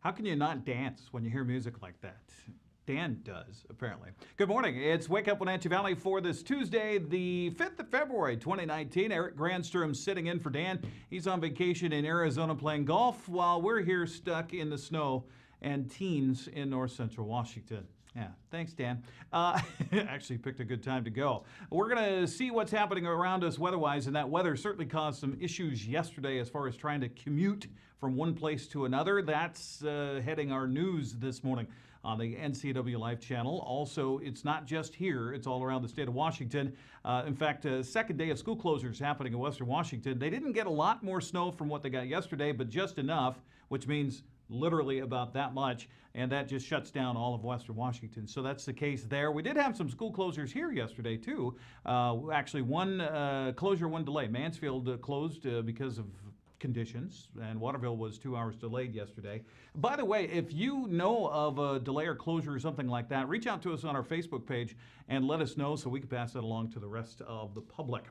How can you not dance when you hear music like that? Dan does, apparently. Good morning. It's Wake Up Wenatchee Valley for this Tuesday, the 5th of February, 2019. Eric Granstrom sitting in for Dan. He's on vacation in Arizona playing golf while we're here stuck in the snow and teens in north central Washington. Yeah, thanks, Dan. Actually picked a good time to go. We're going to see what's happening around us weather-wise, and that weather certainly caused some issues yesterday as far as trying to commute from one place to another. That's heading our news this morning on the NCW Life channel. Also, it's not just here, it's all around the state of Washington. In fact, second day of school closures happening in western Washington. They didn't get a lot more snow from what they got yesterday, but just enough, which means literally about that much, and that just shuts down all of western Washington. So that's the case there. We did have some school closures here yesterday too. Actually, one closure, one delay. Mansfield closed because of conditions, and Waterville was 2 hours delayed yesterday. By the way, if you know of a delay or closure or something like that, reach out to us on our Facebook page and let us know so we can pass that along to the rest of the public.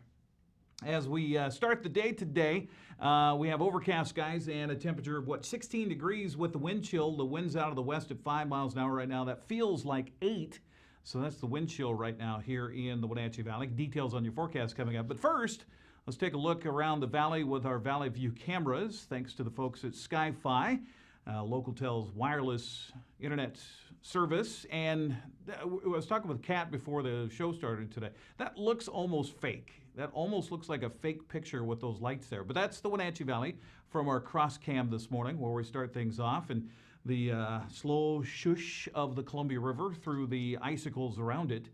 As we start the day today, we have overcast skies and a temperature of 16 degrees with the wind chill. The wind's out of the west at 5 miles an hour right now. That feels like 8. So that's the wind chill right now here in the Wenatchee Valley. Details on your forecast coming up. But first, let's take a look around the valley with our Valley View cameras, thanks to the folks at Sky-Fi, Localtel's wireless internet service. And I was talking with Kat before the show started today. That looks almost fake. That almost looks like a fake picture with those lights there. But that's the Wenatchee Valley from our cross cam this morning, where we start things off. And the slow shush of the Columbia River through the icicles around it.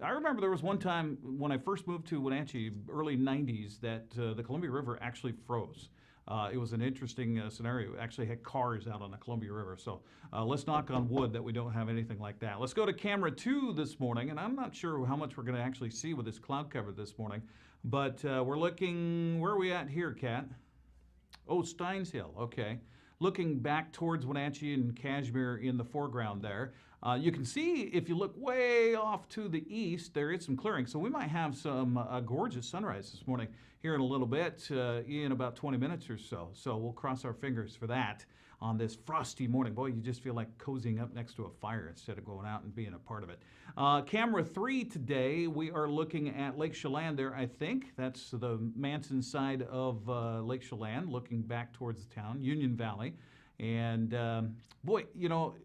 I remember there was one time when I first moved to Wenatchee, early 90s, that the Columbia River actually froze. It was an interesting scenario. It actually had cars out on the Columbia River. So let's knock on wood that we don't have anything like that. Let's go to camera 2 this morning, and I'm not sure how much we're going to actually see with this cloud cover this morning, but we're looking, where are we at here, Kat? Oh, Steins Hill, okay. Looking back towards Wenatchee and Cashmere in the foreground there. You can see, if you look way off to the east, there is some clearing. So we might have some gorgeous sunrise this morning here in a little bit, in about 20 minutes or so. So we'll cross our fingers for that on this frosty morning. Boy, you just feel like cozying up next to a fire instead of going out and being a part of it. Camera 3 today, we are looking at Lake Chelan there, I think. That's the Manson side of Lake Chelan, looking back towards the town, Union Valley. And boy, you know,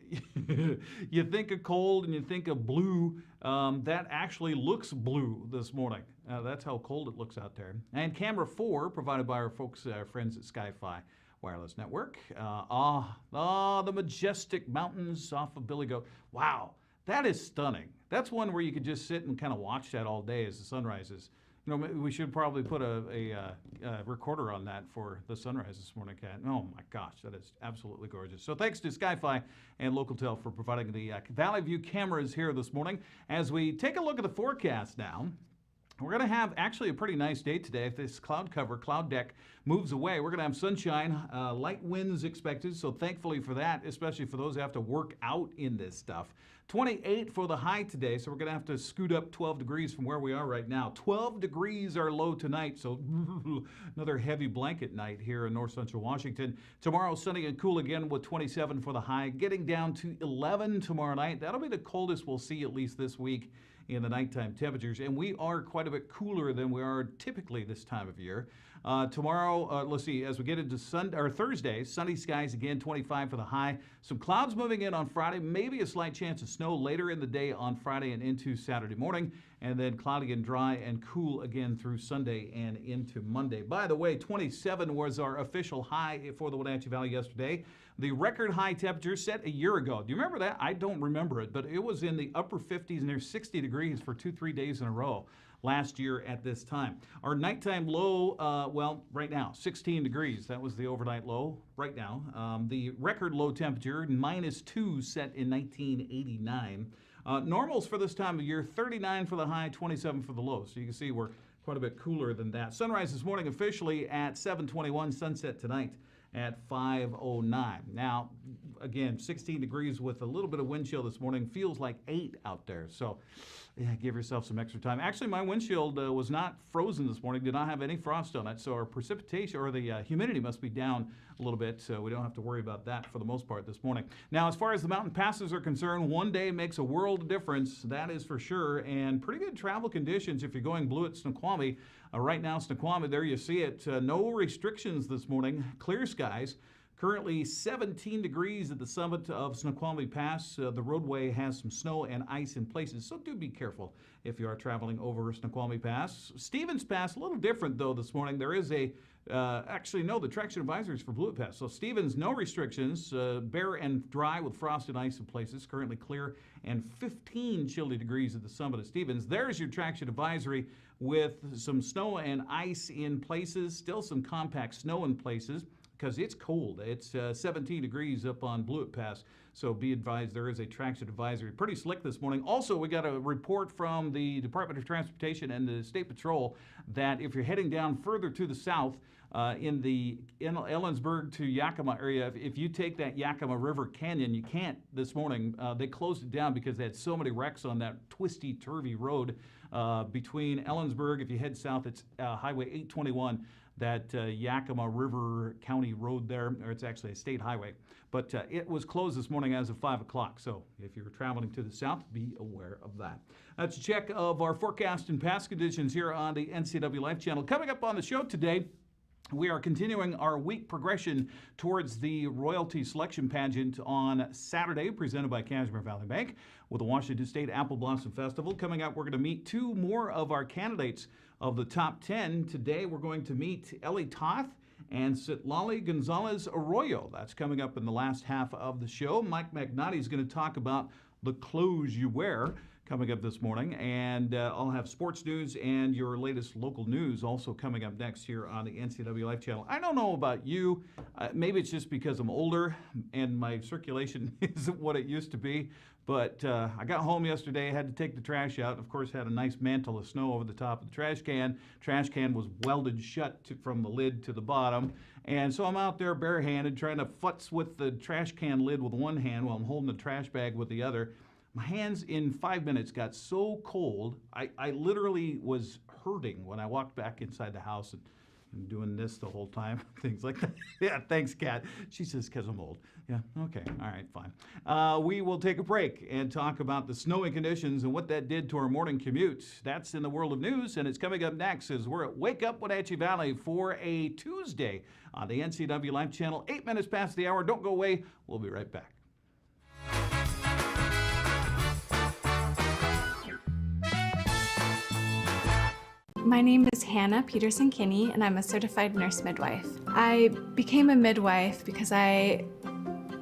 you think of cold and you think of blue. That actually looks blue this morning. That's how cold it looks out there. And camera 4, provided by our folks, our friends at Sky-Fi Wireless Network. The majestic mountains off of Billy Goat. Wow, that is stunning. That's one where you could just sit and kind of watch that all day as the sun rises. You know, we should probably put a recorder on that for the sunrise this morning, Kat. Oh my gosh, that is absolutely gorgeous. So thanks to Sky-Fi and Localtel for providing the Valley View cameras here this morning. As we take a look at the forecast now, we're going to have actually a pretty nice day today. If this cloud deck moves away, we're going to have sunshine, light winds expected. So thankfully for that, especially for those who have to work out in this stuff. 28 for the high today, so we're going to have to scoot up 12 degrees from where we are right now. 12 degrees are low tonight, so another heavy blanket night here in north central Washington. Tomorrow, sunny and cool again with 27 for the high, getting down to 11 tomorrow night. That'll be the coldest we'll see at least this week in the nighttime temperatures, and we are quite a bit cooler than we are typically this time of year. Tomorrow, let's see, as we get into Thursday, sunny skies again, 25 for the high. Some clouds moving in on Friday, maybe a slight chance of snow later in the day on Friday and into Saturday morning, and then cloudy and dry and cool again through Sunday and into Monday. By the way, 27 was our official high for the Wenatchee Valley yesterday. The record high temperature set a year ago. Do you remember that? I don't remember it, but it was in the upper 50s and near 60 degrees for 2-3 days in a row last year at this time. Our nighttime low, well, right now, 16 degrees. That was the overnight low right now. The record low temperature, -2, set in 1989. Normals for this time of year, 39 for the high, 27 for the low. So you can see we're quite a bit cooler than that. Sunrise this morning officially at 7:21, sunset tonight at 5:09. Now, again, 16 degrees with a little bit of wind chill this morning. Feels like 8 out there. So, yeah, give yourself some extra time. Actually, my windshield was not frozen this morning. Did not have any frost on it. So our precipitation or the humidity must be down a little bit. So we don't have to worry about that for the most part this morning. Now, as far as the mountain passes are concerned, one day makes a world of difference. That is for sure. And pretty good travel conditions if you're going blue at Snoqualmie. Right now, Snoqualmie, there you see it. No restrictions this morning. Clear skies. Currently 17 degrees at the summit of Snoqualmie Pass. The roadway has some snow and ice in places, so do be careful if you are traveling over Snoqualmie Pass. Stevens Pass, a little different though this morning. There is a, actually no, the traction advisory is for Blewett Pass. So Stevens, no restrictions, bare and dry with frost and ice in places. Currently clear and 15 chilly degrees at the summit of Stevens. There's your traction advisory with some snow and ice in places, still some compact snow in places, because it's cold. It's 17 degrees up on Blewett Pass, so be advised there is a traction advisory. Pretty slick this morning. Also, we got a report from the Department of Transportation and the State Patrol that if you're heading down further to the south, in the Ellensburg to Yakima area, if you take that Yakima River Canyon, you can't this morning. They closed it down because they had so many wrecks on that twisty, turvy road between Ellensburg. If you head south, it's Highway 821. That Yakima River County road there, or it's actually a state highway. But it was closed this morning as of 5 o'clock. So if you're traveling to the south, be aware of that. That's a check of our forecast and past conditions here on the NCW Life Channel. Coming up on the show today, we are continuing our week progression towards the royalty selection pageant on Saturday, presented by Cashmere Valley Bank with the Washington State Apple Blossom Festival. Coming up, we're going to meet 2 more of our candidates of the top 10. Today, we're going to meet Ellie Toth and Citlali Gonzalez-Arroyo. That's coming up in the last half of the show. Mike Magnotti is going to talk about the clothes you wear coming up this morning, and I'll have sports news and your latest local news also coming up next here on the NCW Life Channel. I don't know about you, maybe it's just because I'm older and my circulation isn't what it used to be, but I got home yesterday, had to take the trash out, and of course had a nice mantle of snow over the top of the trash can. Trash can was welded shut from the lid to the bottom, and so I'm out there barehanded trying to futz with the trash can lid with one hand while I'm holding the trash bag with the other. My hands in 5 minutes got so cold, I literally was hurting when I walked back inside the house and doing this the whole time, things like that. Yeah, thanks, Kat. She says, because I'm old. Yeah, okay, all right, fine. We will take a break and talk about the snowy conditions and what that did to our morning commute. That's in the world of news, and it's coming up next as we're at Wake Up Wenatchee Valley for a Tuesday on the NCW Life Channel. 8 minutes past the hour. Don't go away. We'll be right back. My name is Hannah Peterson-Kinney, and I'm a certified nurse midwife. I became a midwife because I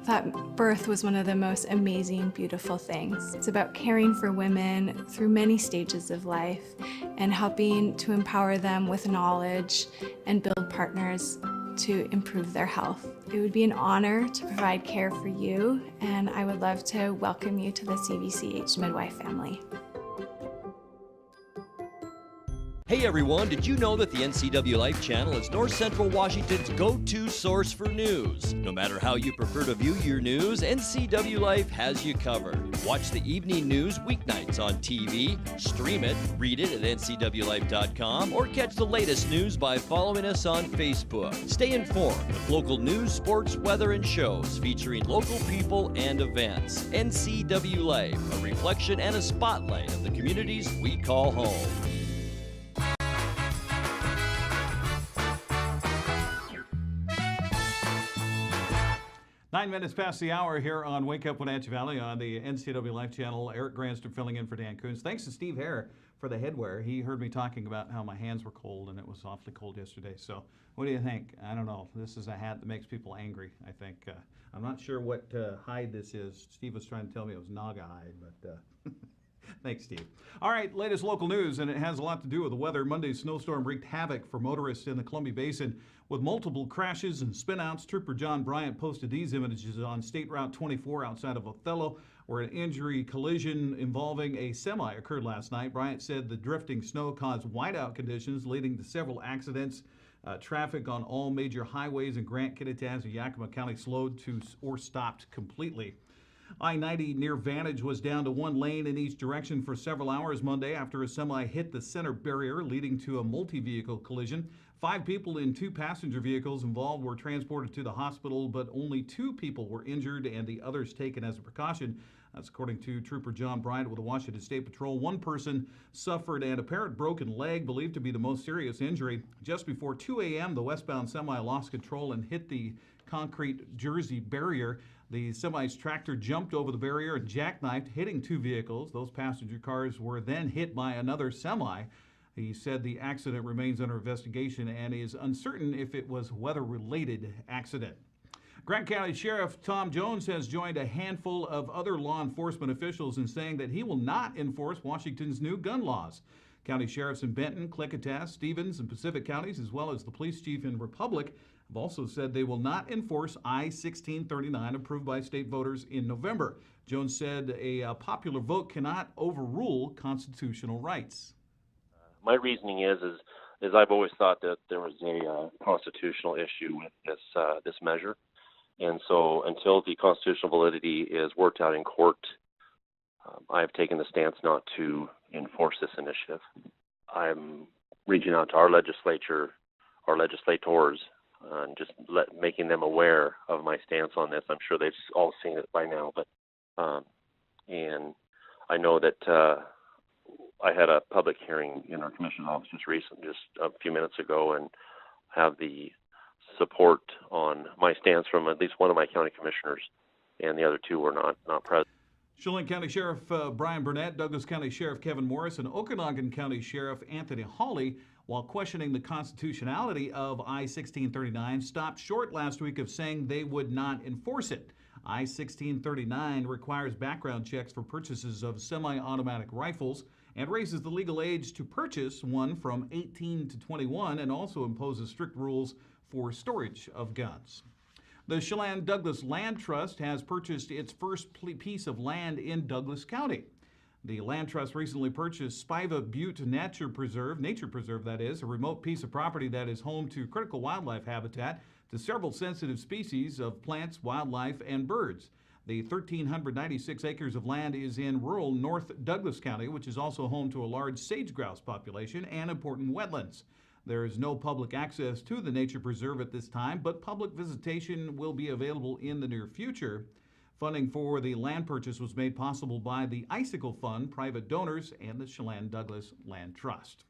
thought birth was one of the most amazing, beautiful things. It's about caring for women through many stages of life and helping to empower them with knowledge and build partners to improve their health. It would be an honor to provide care for you, and I would love to welcome you to the CVCH Midwife family. Hey everyone, did you know that the NCW Life Channel is North Central Washington's go-to source for news? No matter how you prefer to view your news, NCW Life has you covered. Watch the evening news weeknights on TV, stream it, read it at ncwlife.com, or catch the latest news by following us on Facebook. Stay informed with local news, sports, weather, and shows featuring local people and events. NCW Life, a reflection and a spotlight of the communities we call home. 9 minutes past the hour here on Wake Up Wenatchee Valley on the NCW Life Channel. Eric Granstrom filling in for Dan Coons. Thanks to Steve Hare for the headwear. He heard me talking about how my hands were cold, and it was awfully cold yesterday. So what do you think? I don't know. This is a hat that makes people angry, I think. I'm not sure what hide this is. Steve was trying to tell me it was Naga hide, but thanks, Steve. All right, latest local news, and it has a lot to do with the weather. Monday's snowstorm wreaked havoc for motorists in the Columbia Basin with multiple crashes and spinouts. Trooper John Bryant posted these images on State Route 24 outside of Othello, where an injury collision involving a semi occurred last night. Bryant said the drifting snow caused whiteout conditions, leading to several accidents. Traffic on all major highways in Grant, Kittitas, and Yakima County slowed to or stopped completely. I-90 near Vantage was down to one lane in each direction for several hours Monday after a semi hit the center barrier, leading to a multi-vehicle collision. 5 people in 2 passenger vehicles involved were transported to the hospital, but only 2 people were injured and the others taken as a precaution. That's according to Trooper John Bryant with the Washington State Patrol. 1 person suffered an apparent broken leg, believed to be the most serious injury. Just before 2 a.m., the westbound semi lost control and hit the concrete Jersey barrier. The semi's tractor jumped over the barrier and jackknifed, hitting 2 vehicles. Those passenger cars were then hit by another semi. He said the accident remains under investigation and is uncertain if it was weather-related accident. Grant County Sheriff Tom Jones has joined a handful of other law enforcement officials in saying that he will not enforce Washington's new gun laws. County sheriffs in Benton, Klickitat, Stevens, and Pacific counties, as well as the police chief in Republic, have also said they will not enforce I-1639 approved by state voters in November. Jones said a popular vote cannot overrule constitutional rights. My reasoning is I've always thought that there was a constitutional issue with this measure. And so until the constitutional validity is worked out in court, I have taken the stance not to enforce this initiative. I'm reaching out to our legislature, our legislators, and just making them aware of my stance on this. I'm sure they've all seen it by now, but and I know that I had a public hearing in our commissioner's office just a few minutes ago, and have the support on my stance from at least one of my county commissioners, and the other 2 were not present. Chelan County Sheriff Brian Burnett, Douglas County Sheriff Kevin Morris, and Okanagan County Sheriff Anthony Hawley, while questioning the constitutionality of I-1639, stopped short last week of saying they would not enforce it. I-1639 requires background checks for purchases of semi-automatic rifles and raises the legal age to purchase one from 18 to 21 and also imposes strict rules for storage of guns. The Chelan Douglas Land Trust has purchased its first piece of land in Douglas County. The Land Trust recently purchased Spiva Butte Nature Preserve that is, a remote piece of property that is home to critical wildlife habitat to several sensitive species of plants, wildlife, and birds. The 1,396 acres of land is in rural North Douglas County, which is also home to a large sage-grouse population and important wetlands. There is no public access to the nature preserve at this time, but public visitation will be available in the near future. Funding for the land purchase was made possible by the Icicle Fund, private donors, and the Chelan Douglas Land Trust.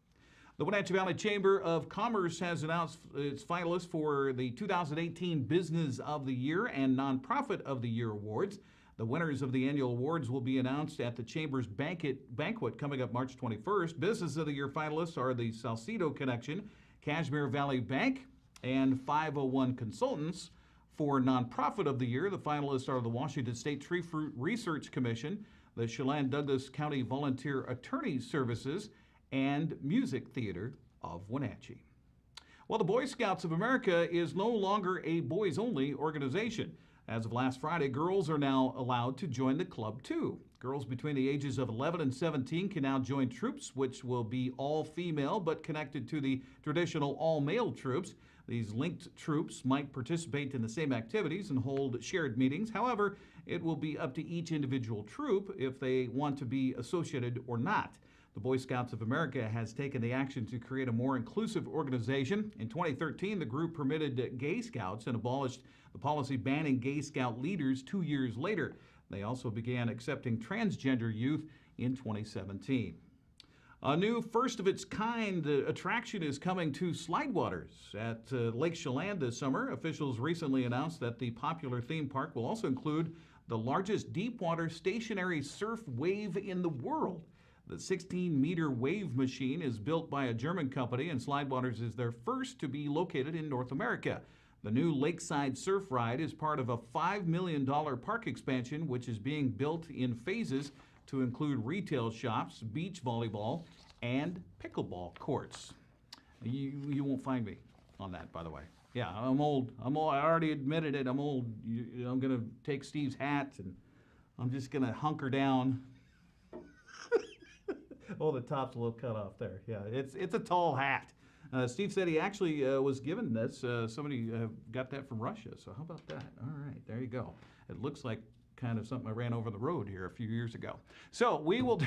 The Wenatchee Valley Chamber of Commerce has announced its finalists for the 2018 Business of the Year and Nonprofit of the Year awards. The winners of the annual awards will be announced at the Chamber's banquet coming up March 21st. Business of the Year finalists are the Salcedo Connection, Cashmere Valley Bank, and 501 Consultants. For Nonprofit of the Year, the finalists are the Washington State Tree Fruit Research Commission, the Chelan Douglas County Volunteer Attorney Services, and Music Theater of Wenatchee. Well, the Boy Scouts of America is no longer a boys-only organization. As of last Friday, girls are now allowed to join the club too. Girls between the ages of 11 and 17 can now join troops, which will be all female but connected to the traditional all-male troops. These linked troops might participate in the same activities and hold shared meetings. However, it will be up to each individual troop if they want to be associated or not. The Boy Scouts of America has taken the action to create a more inclusive organization. In 2013, the group permitted gay scouts and abolished the policy banning gay scout leaders 2 years later. They also began accepting transgender youth in 2017. A new first-of-its-kind attraction is coming to Slidewaters at Lake Chelan this summer. Officials recently announced that the popular theme park will also include the largest deep-water stationary surf wave in the world. The 16-meter wave machine is built by a German company, and Slidewaters is their first to be located in North America. The new lakeside surf ride is part of a $5 million park expansion, which is being built in phases to include retail shops, beach volleyball, and pickleball courts. You won't find me on that, by the way. Yeah, I'm old. I already admitted it. I'm old. I'm going to take Steve's hat, and I'm just going to hunker down. Oh, the top's a little cut off there. Yeah, it's a tall hat. Steve said he actually was given this. Somebody got that from Russia. So how about that? All right, there you go. It looks like kind of something I ran over the road here a few years ago. So we will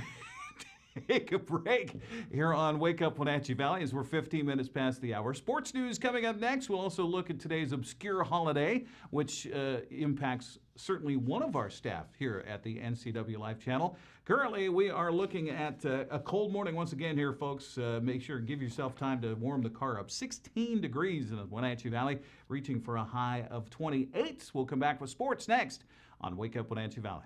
take a break here on Wake Up Wenatchee Valley as we're 15 minutes past the hour. Sports news coming up next. We'll also look at today's obscure holiday, which impacts certainly one of our staff here at the NCW Life Channel. Currently, we are looking at a cold morning once again here, folks. Make sure to give yourself time to warm the car up. 16 degrees in the Wenatchee Valley, reaching for a high of 28. We'll come back with sports next on Wake Up Wenatchee Valley.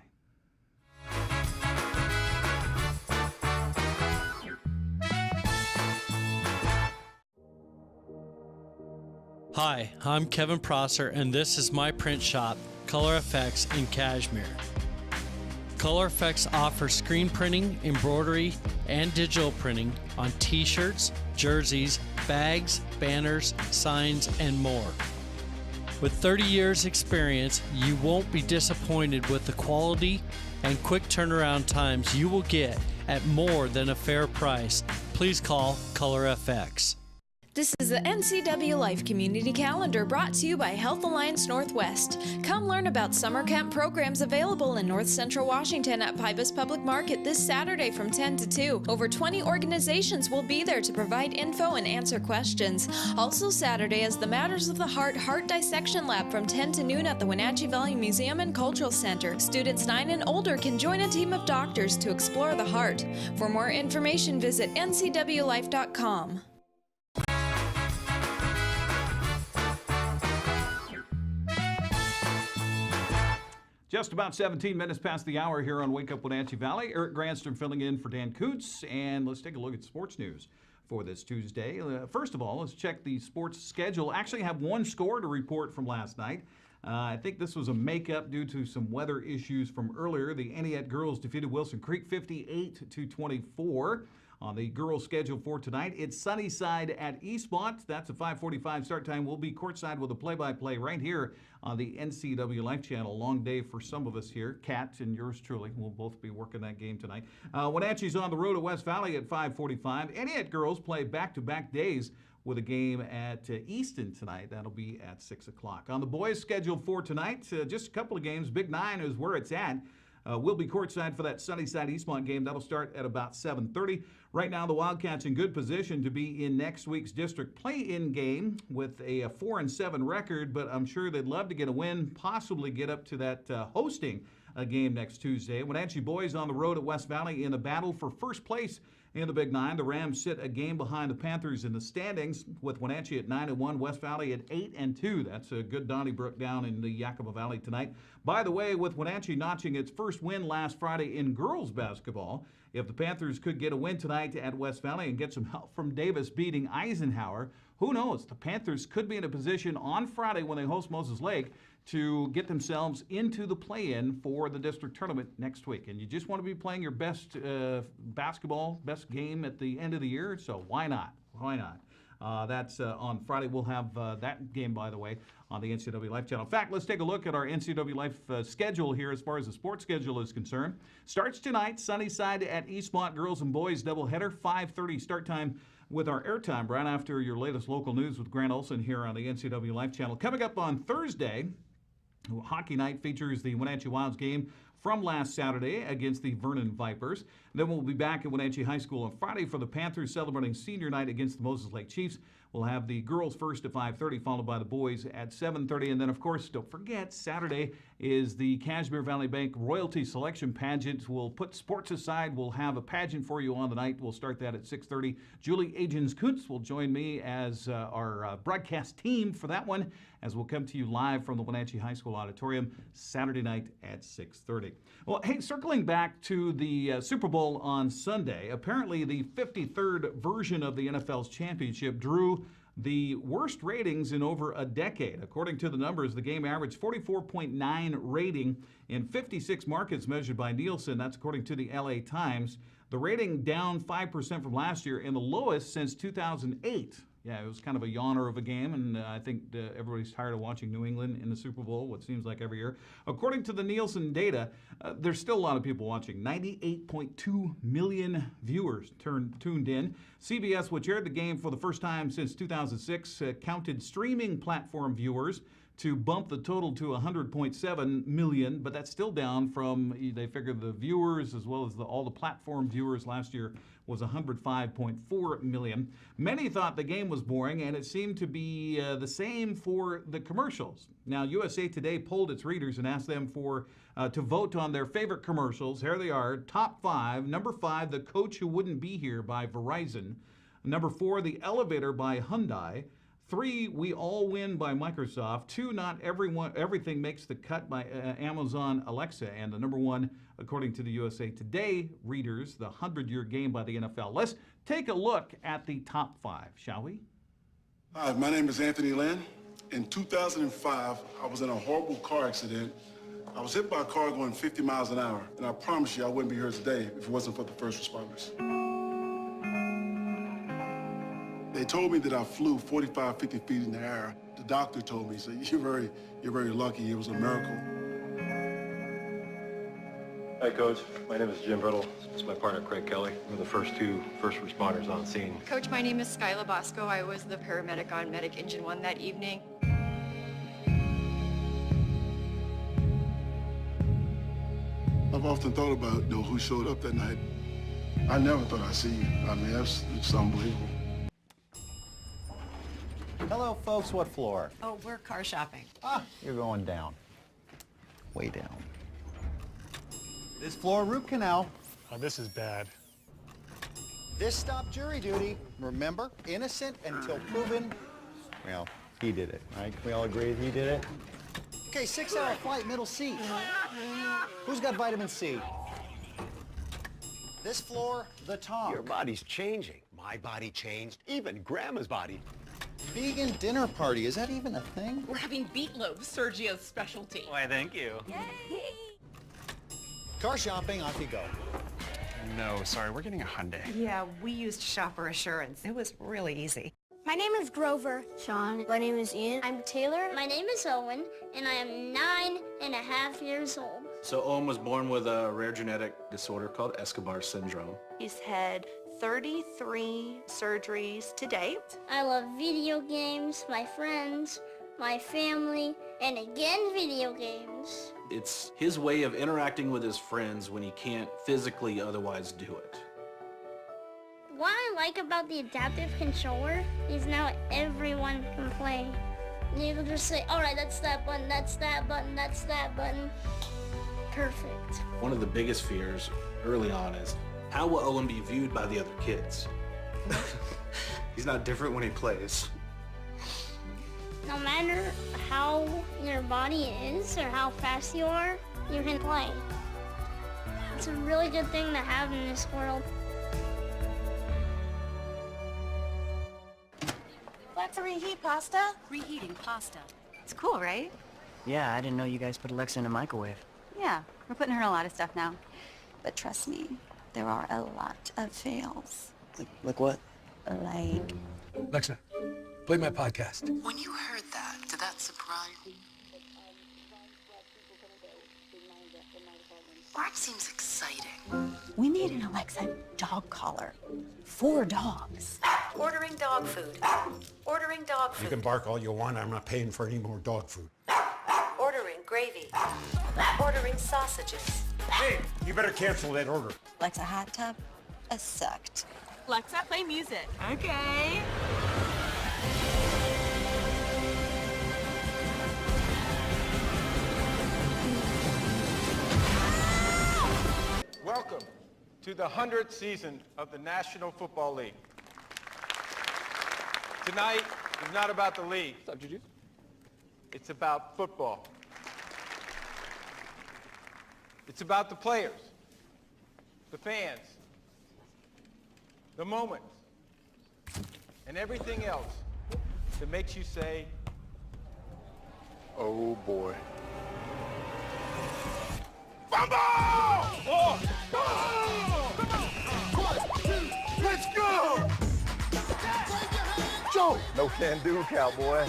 Hi, I'm Kevin Prosser, and this is my print shop, Color Effects in Cashmere. Color Effects offers screen printing, embroidery, and digital printing on t-shirts, jerseys, bags, banners, signs, and more. With 30 years experience, you won't be disappointed with the quality and quick turnaround times you will get at more than a fair price. Please call Color FX. This is the NCW Life Community Calendar brought to you by Health Alliance Northwest. Come learn about summer camp programs available in North Central Washington at Pybus Public Market this Saturday from 10 to 2. Over 20 organizations will be there to provide info and answer questions. Also Saturday is the Matters of the Heart Heart Dissection Lab from 10 to noon at the Wenatchee Valley Museum and Cultural Center. Students 9 and older can join a team of doctors to explore the heart. For more information, visit ncwlife.com. Just about 17 minutes past the hour here on Wake Up Wenatchee Valley. Eric Granstrom filling in for Dan Koontz, and let's take a look at sports news for this Tuesday. First of all, let's check the sports schedule. Actually have one score to report from last night. I think this was a makeup due to some weather issues from earlier. The Entiat girls defeated Wilson Creek 58-24. On the girls' schedule for tonight, it's Sunnyside at Eastmont. That's a 5:45 start time. We'll be courtside with a play-by-play right here on the NCW Life Channel. Long day for some of us here. Kat and yours truly will both be working that game tonight. Wenatchee's on the road at West Valley at 5:45. Entiat girls play back-to-back days with a game at Easton tonight. That'll be at 6 o'clock. On the boys' schedule for tonight, just a couple of games. Big 9 is where it's at. We'll be courtside for that Sunnyside Eastmont game. That'll start at about 7:30. Right now, the Wildcats in good position to be in next week's district play-in game with a 4-7 record, but I'm sure they'd love to get a win, possibly get up to that hosting a game next Tuesday. Wenatchee boys on the road at West Valley in a battle for first place in the Big 9. The Rams sit a game behind the Panthers in the standings, with Wenatchee at 9-1, West Valley at 8-2. That's a good Donnybrook down in the Yakima Valley tonight. By the way, with Wenatchee notching its first win last Friday in girls basketball, if the Panthers could get a win tonight at West Valley and get some help from Davis beating Eisenhower, who knows? The Panthers could be in a position on Friday when they host Moses Lake to get themselves into the play-in for the district tournament next week. And you just want to be playing your best basketball, best game at the end of the year, so why not? Why not? That's on Friday. We'll have that game, by the way, on the NCW Life Channel. In fact, let's take a look at our NCW Life schedule here as far as the sports schedule is concerned. Starts tonight, Sunnyside at Eastmont, girls and boys doubleheader, 5:30 start time with our airtime right after your latest local news with Grant Olson here on the NCW Life Channel. Coming up on Thursday, hockey night features the Wenatchee Wilds game from last Saturday against the Vernon Vipers. Then we'll be back at Wenatchee High School on Friday for the Panthers celebrating senior night against the Moses Lake Chiefs. We'll have the girls first at 5:30, followed by the boys at 7:30. And then, of course, don't forget, Saturday is the Cashmere Valley Bank Royalty Selection Pageant. We'll put sports aside. We'll have a pageant for you on the night. We'll start that at 6:30. Julie Agins-Kuntz will join me as our broadcast team for that one, as we'll come to you live from the Wenatchee High School Auditorium Saturday night at 6:30. Well, hey, circling back to the Super Bowl on Sunday, apparently the 53rd version of the NFL's championship drew the worst ratings in over a decade. According to the numbers, the game averaged 44.9 rating in 56 markets measured by Nielsen. That's according to the LA Times. The rating down 5% from last year and the lowest since 2008. Yeah, it was kind of a yawner of a game, and I think everybody's tired of watching New England in the Super Bowl, what seems like every year. According to the Nielsen data, there's still a lot of people watching. 98.2 million viewers tuned in. CBS, which aired the game for the first time since 2006, counted streaming platform viewers to bump the total to 100.7 million, but that's still down from, they figured the viewers as well as all the platform viewers last year was 105.4 million. Many thought the game was boring, and it seemed to be the same for the commercials. Now, USA Today polled its readers and asked them to vote on their favorite commercials. Here they are, top 5. Number 5, The Coach Who Wouldn't Be Here by Verizon. Number 4, The Elevator by Hyundai. 3, We All Win by Microsoft. 2, Not Everything Makes the Cut by Amazon Alexa. And the number 1, according to the USA Today readers, the 100-year game by the NFL. Let's take a look at the top 5, shall we? Hi, my name is Anthony Lynn. In 2005, I was in a horrible car accident. I was hit by a car going 50 miles an hour, and I promise you I wouldn't be here today if it wasn't for the first responders. They told me that I flew 45, 50 feet in the air. The doctor told me, so you're very lucky. It was a miracle. Hi, Coach. My name is Jim Brittle. This is my partner, Craig Kelly. We're the first 2 first responders on scene. Coach, my name is Skyla Bosco. I was the paramedic on Medic Engine 1 that evening. I've often thought about, who showed up that night. I never thought I'd see you. I mean, it's unbelievable. Hello, folks. What floor? Oh, we're car shopping. You're going down. Way down. This floor, root canal. Oh, this is bad. This stop, jury duty. Remember, innocent until proven. Well, he did it, right? Can we all agree that he did it? Okay, 6-hour flight, middle seat. Who's got vitamin C? This floor, the top. Your body's changing. My body changed. Even Grandma's body. Vegan dinner party, is that even a thing? We're having meatloaf, Sergio's specialty. Why, thank you. Yay! Car shopping, off you go. No, sorry, we're getting a Hyundai. Yeah, we used Shopper Assurance. It was really easy. My name is Grover. Sean. My name is Ian. I'm Taylor. My name is Owen, and I am 9.5 years old. So Owen was born with a rare genetic disorder called Escobar syndrome. He's had 33 surgeries to date. I love video games, my friends, my family, and again video games. It's his way of interacting with his friends when he can't physically otherwise do it. What I like about the adaptive controller is now everyone can play. You can just say, all right, that's that button, that's that button, that's that button. Perfect. One of the biggest fears early on is, how will Owen be viewed by the other kids? He's not different when he plays. No matter how your body is or how fast you are, you can play. It's a really good thing to have in this world. Let's reheat pasta. Reheating pasta. It's cool, right? Yeah, I didn't know you guys put Alexa in a microwave. Yeah, we're putting her in a lot of stuff now. But trust me, there are a lot of fails. Like what? Like... Alexa, play my podcast. When you heard that, did that surprise you? Bark seems exciting. We need an Alexa dog collar. 4 dogs. Ordering dog food. Ordering dog food. You can bark all you want. I'm not paying for any more dog food. Ordering gravy. Ordering sausages. Hey, you better cancel that order. Alexa hot tub? Sucked. Alexa, play music. Okay. Welcome to the 100th season of the National Football League. Tonight is not about the league. What's up, Juju? It's about football. It's about the players, the fans, the moments, and everything else that makes you say, oh boy. Fumble! Oh! Oh! 1, 2, let's go! Joe, can do, cowboy.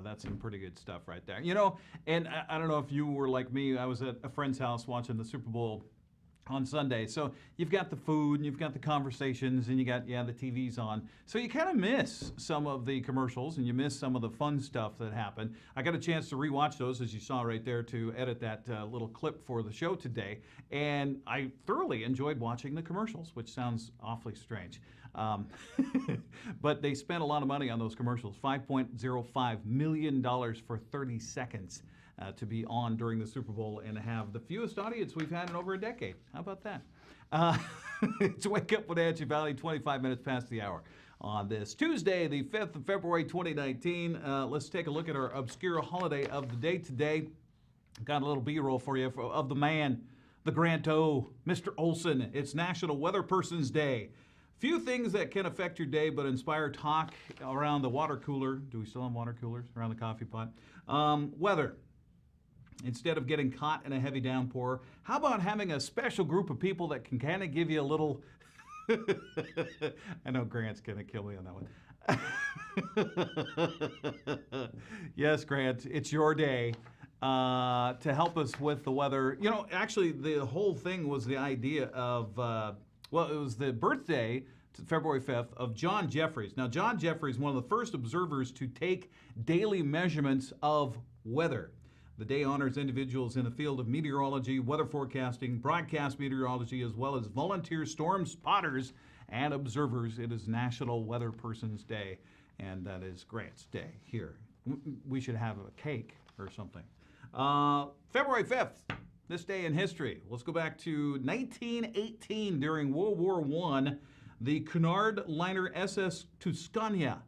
That's some pretty good stuff right there. You know, and I don't know if you were like me. I was at a friend's house watching the Super Bowl on Sunday. So you've got the food and you've got the conversations and you got, the TV's on. So you kind of miss some of the commercials and you miss some of the fun stuff that happened. I got a chance to rewatch those, as you saw right there, to edit that little clip for the show today. And I thoroughly enjoyed watching the commercials, which sounds awfully strange. But they spent a lot of money on those commercials, $5.05 million for 30 seconds. To be on during the Super Bowl and have the fewest audience we've had in over a decade. How about that? It's Wake Up Wenatchee Valley, 25 minutes past the hour on this Tuesday, the 5th of February, 2019. Let's take a look at our obscure holiday of the day today. Got a little B-roll for you of the man, the Granto, Mr. Olson. It's National Weather Person's Day. Few things that can affect your day but inspire talk around the water cooler. Do we still have water coolers around the coffee pot? Weather. Instead of getting caught in a heavy downpour, how about having a special group of people that can kind of give you a little... I know Grant's going to kill me on that one. Yes, Grant, it's your day to help us with the weather. You know, actually, the whole thing was the idea of, it was the birthday, February 5th, of John Jeffries. Now, John Jeffries, one of the first observers to take daily measurements of weather. The day honors individuals in the field of meteorology, weather forecasting, broadcast meteorology, as well as volunteer storm spotters and observers. It is National Weather Person's Day, and that is Grant's Day here. We should have a cake or something. February 5th, this day in history. Let's go back to 1918 during World War I. The Cunard liner SS Tuscania,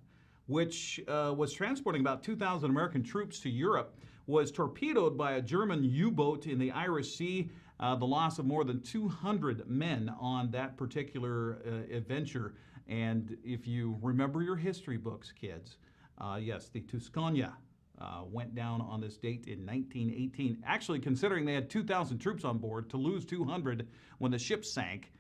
which was transporting about 2,000 American troops to Europe, was torpedoed by a German U-boat in the Irish Sea. The loss of more than 200 men on that particular adventure. And if you remember your history books, kids, yes, the Tuscania went down on this date in 1918. Actually, considering they had 2,000 troops on board, to lose 200 when the ship sank,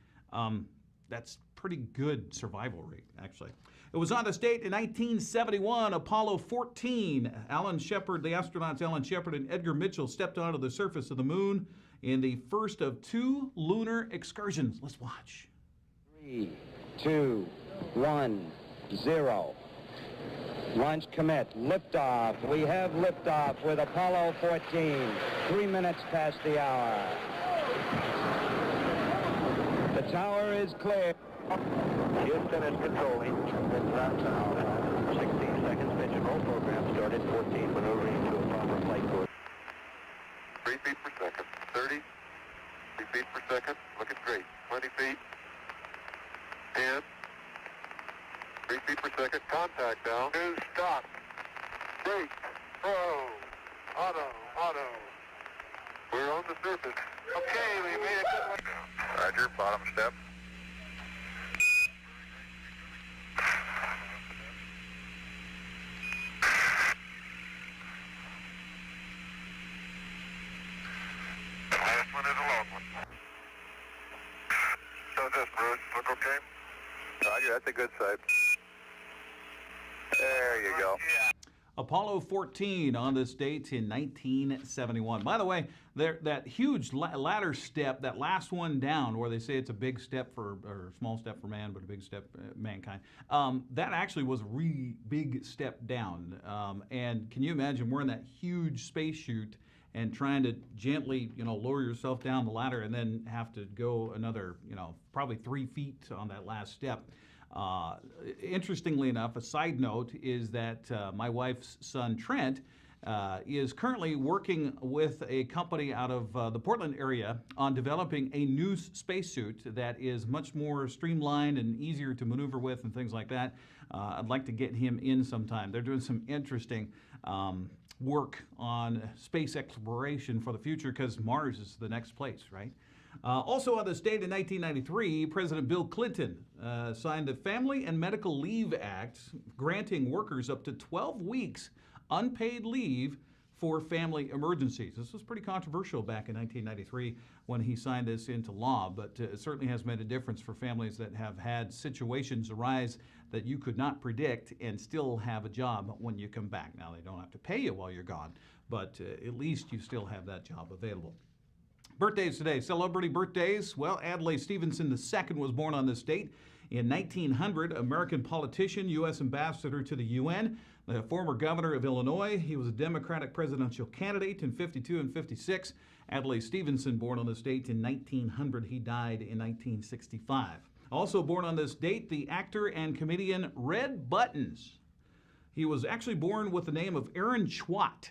that's pretty good survival rate, actually. It was on this date in 1971, Apollo 14. Alan Shepard, the astronauts Alan Shepard and Edgar Mitchell stepped onto the surface of the moon in the first of 2 lunar excursions. Let's watch. 3, 2, 1, 0. Launch commit. Liftoff. We have liftoff with Apollo 14. 3 minutes past the hour. The tower is clear. Houston is controlling. 16 seconds, pitch and roll program started. 14 maneuvering to a proper flight course. 3 feet per second. 30. 3 feet per second. Looking great. 20 feet. 10. 3 feet per second. Contact now. 2. Stop. Brake. Pro. Auto. We're on the surface. Okay, we made a good one. Roger. Bottom step. That's a good side. There you go. Apollo 14 on this date in 1971. By the way, that huge ladder step, that last one down, where they say it's a big step for, or small step for man, but a big step mankind, that actually was a really big step down. And can you imagine we're in that huge space chute and trying to gently, lower yourself down the ladder and then have to go another, probably 3 feet on that last step. Interestingly enough, a side note is that my wife's son, Trent, is currently working with a company out of the Portland area on developing a new spacesuit that is much more streamlined and easier to maneuver with and things like that. I'd like to get him in sometime. They're doing some interesting work on space exploration for the future because Mars is the next place, right? Also on this date in 1993, President Bill Clinton signed the Family and Medical Leave Act, granting workers up to 12 weeks unpaid leave for family emergencies. This was pretty controversial back in 1993 when he signed this into law, but it certainly has made a difference for families that have had situations arise that you could not predict and still have a job when you come back. Now, they don't have to pay you while you're gone, but at least you still have that job available. Birthdays today, celebrity birthdays. Well, Adlai Stevenson II was born on this date. In 1900, American politician, U.S. ambassador to the UN, the former governor of Illinois. He was a Democratic presidential candidate in 52 and 56. Adlai Stevenson, born on this date in 1900. He died in 1965. Also born on this date, the actor and comedian Red Buttons. He was actually born with the name of Aaron Schwatt.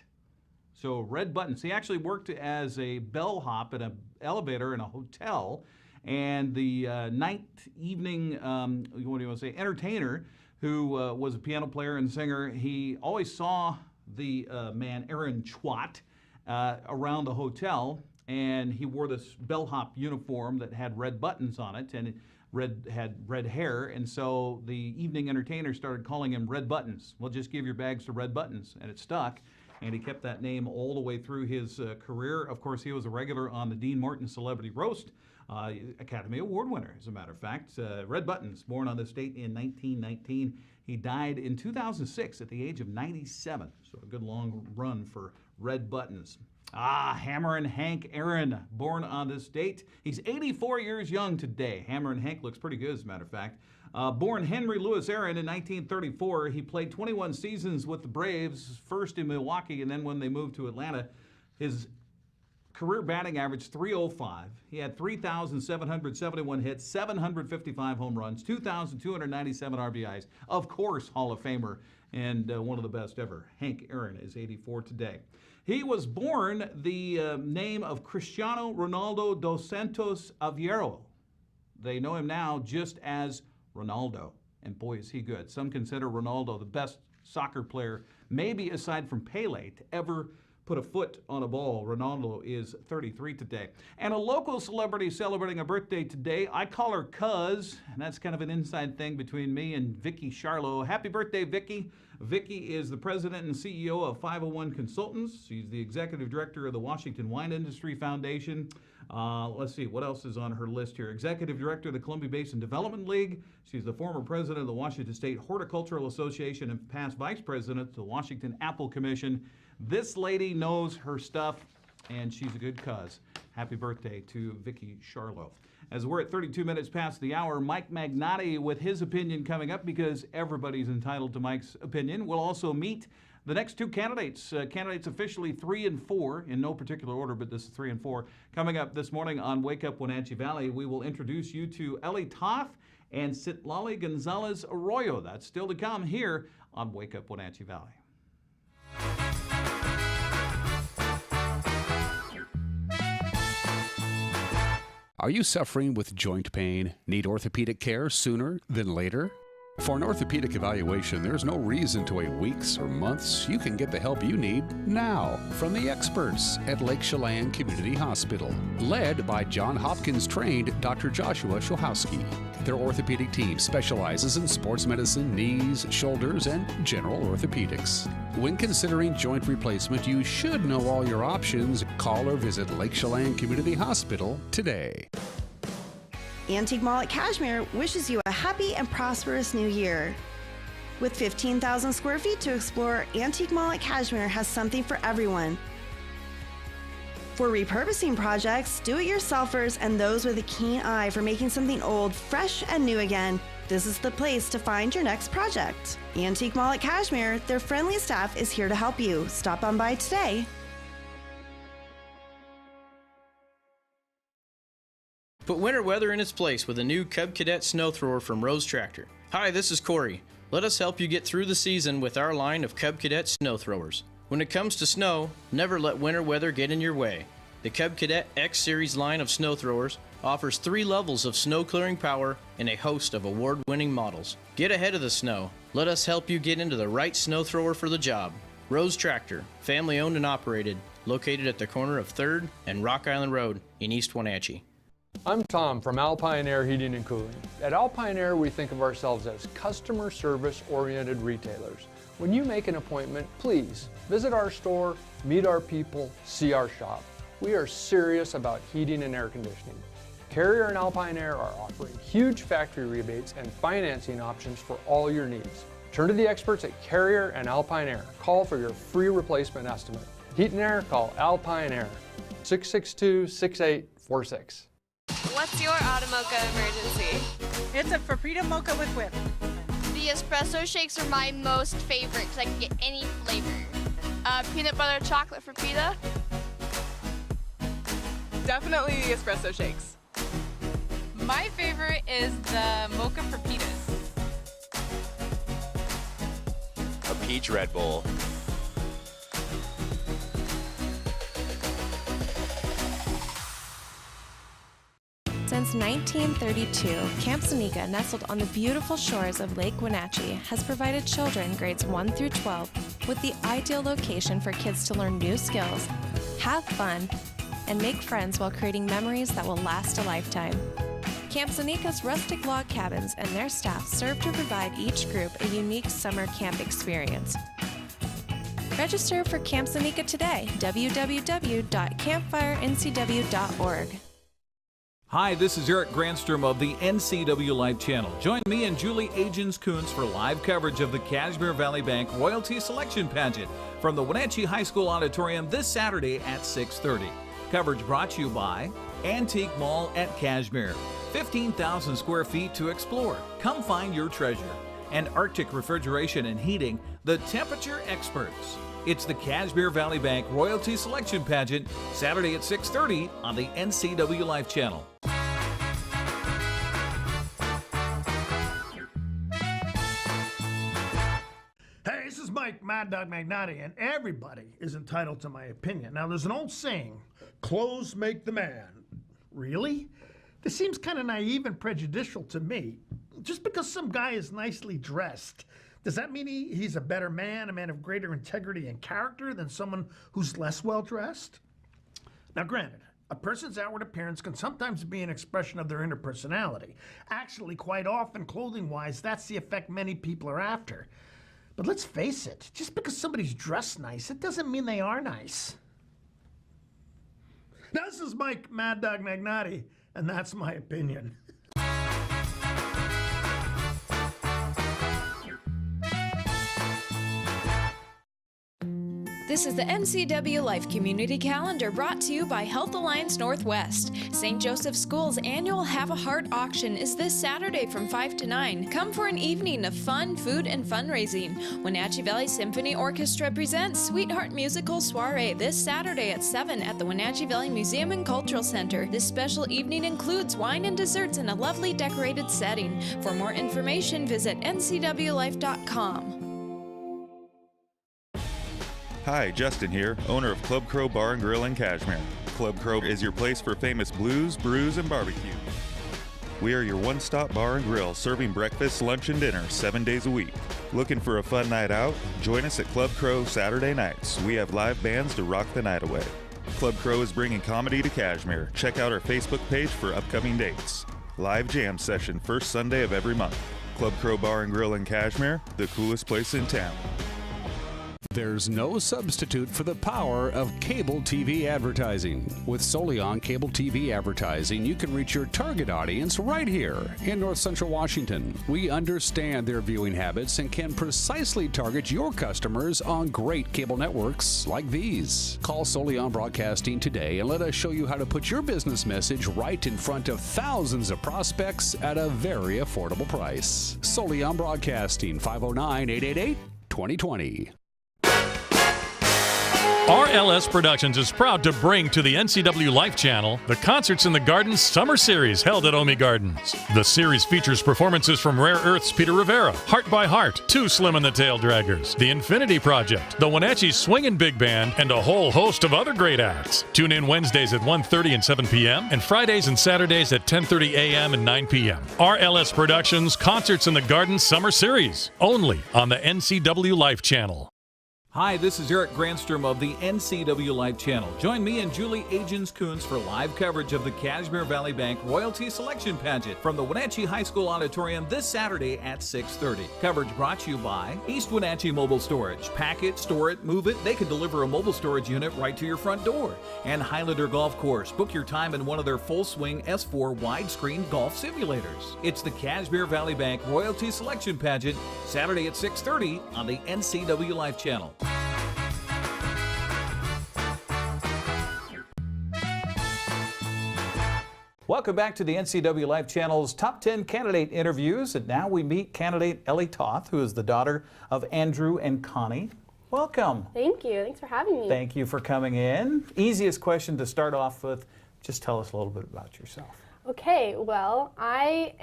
So Red Buttons. He actually worked as a bellhop at an elevator in a hotel, and the night evening, what do you want to say, entertainer who was a piano player and singer. He always saw the man Aaron Schwatt around the hotel, and he wore this bellhop uniform that had red buttons on it, and had red hair, and so the evening entertainer started calling him Red Buttons. Well, just give your bags to Red Buttons, and it stuck. And he kept that name all the way through his career. Of course, he was a regular on the Dean Martin Celebrity Roast, Academy Award winner, as a matter of fact. Red Buttons, born on this date in 1919. He died in 2006 at the age of 97. So a good long run for Red Buttons. Hammerin' Hank Aaron, born on this date. He's 84 years young today. Hammerin' Hank looks pretty good, as a matter of fact. Born Henry Louis Aaron in 1934, he played 21 seasons with the Braves, first in Milwaukee, and then when they moved to Atlanta. His career batting average, .305. He had 3,771 hits, 755 home runs, 2,297 RBIs. Of course, Hall of Famer, and one of the best ever. Hank Aaron is 84 today. He was born the name of Cristiano Ronaldo dos Santos Aveiro. They know him now just as Ronaldo, and boy, is he good. Some consider Ronaldo the best soccer player, maybe aside from Pele, to ever put a foot on a ball. Ronaldo is 33 today. And a local celebrity celebrating a birthday today. I call her Cuz, and that's kind of an inside thing between me and Vicki Charlo. Happy birthday, Vicki. Vicki is the president and CEO of 501 Consultants. She's the executive director of the Washington Wine Industry Foundation. Let's see, what else is on her list here? Executive director of the Columbia Basin Development League. She's the former president of the Washington State Horticultural Association and past vice president of the Washington Apple Commission. This lady knows her stuff, and she's a good cuz. Happy birthday to Vicki Charlo. As we're at 32 minutes past the hour, Mike Magnotti with his opinion coming up, because everybody's entitled to Mike's opinion. We'll also meet the next two candidates, candidates officially 3 and 4, in no particular order, but this is 3 and 4. Coming up this morning on Wake Up Wenatchee Valley, we will introduce you to Ellie Toth and Citlali Gonzalez-Arroyo. That's still to come here on Wake Up Wenatchee Valley. Are you suffering with joint pain? Need orthopedic care sooner than later? For an orthopedic evaluation, there's no reason to wait weeks or months. You can get the help you need now from the experts at Lake Chelan Community Hospital, led by John Hopkins-trained Dr. Joshua Shohowski. Their orthopedic team specializes in sports medicine, knees, shoulders, and general orthopedics. When considering joint replacement, you should know all your options. Call or visit Lake Chelan Community Hospital today. Antique Mall at Cashmere wishes you a happy and prosperous new year. With 15,000 square feet to explore, Antique Mall at Cashmere has something for everyone. For repurposing projects, do-it-yourselfers, and those with a keen eye for making something old fresh and new again, this is the place to find your next project. Antique Mall at Cashmere, their friendly staff is here to help you. Stop on by today. Put winter weather in its place with a new Cub Cadet snow thrower from Rose Tractor. Hi, this is Corey. Let us help you get through the season with our line of Cub Cadet snow throwers. When it comes to snow, never let winter weather get in your way. The Cub Cadet X Series line of snow throwers offers 3 levels of snow clearing power and a host of award-winning models. Get ahead of the snow. Let us help you get into the right snow thrower for the job. Rose Tractor, family owned and operated, located at the corner of 3rd and Rock Island Road in East Wenatchee. I'm Tom from Alpine Air Heating and Cooling. At Alpine Air, we think of ourselves as customer service-oriented retailers. When you make an appointment, please visit our store, meet our people, see our shop. We are serious about heating and air conditioning. Carrier and Alpine Air are offering huge factory rebates and financing options for all your needs. Turn to the experts at Carrier and Alpine Air. Call for your free replacement estimate. Heat and air, call Alpine Air, 662-6846. What's your auto mocha emergency? It's a Frappuccino mocha with whip. The espresso shakes are my most favorite because I can get any flavor. Peanut butter chocolate for pita. Definitely the espresso shakes. My favorite is the mocha for pitas. A peach Red Bull. Since 1932, Camp Seneca, nestled on the beautiful shores of Lake Wenatchee, has provided children grades 1 through 12 with the ideal location for kids to learn new skills, have fun, and make friends while creating memories that will last a lifetime. Camp Seneca's rustic log cabins and their staff serve to provide each group a unique summer camp experience. Register for Camp Seneca today, www.campfirencw.org. Hi, this is Eric Granstrom of the NCW Live Channel. Join me and Julie Agins-Kuntz for live coverage of the Cashmere Valley Bank Royalty Selection Pageant from the Wenatchee High School Auditorium this Saturday at 6:30. Coverage brought to you by Antique Mall at Cashmere. 15,000 square feet to explore. Come find your treasure. And Arctic Refrigeration and Heating, the temperature experts. It's the Cashmere Valley Bank Royalty Selection Pageant, Saturday at 6:30 on the NCW Live Channel. Hey, this is Mike Mad Dog Magnotti, and everybody is entitled to my opinion. Now, there's an old saying, clothes make the man. Really? This seems kind of naive and prejudicial to me. Just because some guy is nicely dressed, does that mean he's a better man, a man of greater integrity and character than someone who's less well-dressed? Now, granted, a person's outward appearance can sometimes be an expression of their inner personality. Actually, quite often, clothing-wise, that's the effect many people are after. But let's face it, just because somebody's dressed nice, it doesn't mean they are nice. Now, this is Mike Mad Dog Magnotti, and that's my opinion. This is the NCW Life Community Calendar brought to you by Health Alliance Northwest. St. Joseph School's annual Have a Heart auction is this Saturday from 5 to 9. Come for an evening of fun, food, and fundraising. Wenatchee Valley Symphony Orchestra presents Sweetheart Musical Soiree this Saturday at 7 at the Wenatchee Valley Museum and Cultural Center. This special evening includes wine and desserts in a lovely decorated setting. For more information, visit ncwlife.com. Hi, Justin here, owner of Club Crow Bar and Grill in Cashmere. Club Crow is your place for famous blues, brews, and barbecue. We are your one-stop bar and grill, serving breakfast, lunch, and dinner 7 days a week. Looking for a fun night out? Join us at Club Crow Saturday nights. We have live bands to rock the night away. Club Crow is bringing comedy to Cashmere. Check out our Facebook page for upcoming dates. Live jam session first Sunday of every month. Club Crow Bar and Grill in Cashmere, the coolest place in town. There's no substitute for the power of cable TV advertising. With Solion Cable TV advertising, you can reach your target audience right here in North Central Washington. We understand their viewing habits and can precisely target your customers on great cable networks like these. Call Solion Broadcasting today and let us show you how to put your business message right in front of thousands of prospects at a very affordable price. Solion Broadcasting, 509-888-2020. RLS Productions is proud to bring to the NCW Life Channel the Concerts in the Garden Summer Series held at Omi Gardens. The series features performances from Rare Earth's Peter Rivera, Heart by Heart, Too Slim and the Tail Draggers, The Infinity Project, the Wenatchee Swingin' Big Band, and a whole host of other great acts. Tune in Wednesdays at 1:30 and 7 p.m. and Fridays and Saturdays at 10:30 a.m. and 9 p.m. RLS Productions Concerts in the Garden Summer Series, only on the NCW Life Channel. Hi, this is Eric Granstrom of the NCW Life Channel. Join me and Julie Agins-Kuntz for live coverage of the Cashmere Valley Bank Royalty Selection Pageant from the Wenatchee High School Auditorium this Saturday at 6:30. Coverage brought to you by East Wenatchee Mobile Storage. Pack it, store it, move it. They can deliver a mobile storage unit right to your front door. And Highlander Golf Course. Book your time in one of their full-swing S4 widescreen golf simulators. It's the Cashmere Valley Bank Royalty Selection Pageant, Saturday at 6:30 on the NCW Life Channel. Welcome back to the NCW Life Channel's Top 10 Candidate Interviews. And now we meet candidate Ellie Toth, who is the daughter of Andrew and Connie. Welcome. Thank you. Thanks for having me. Thank you for coming in. Easiest question to start off with, just tell us a little bit about yourself. Okay, well, I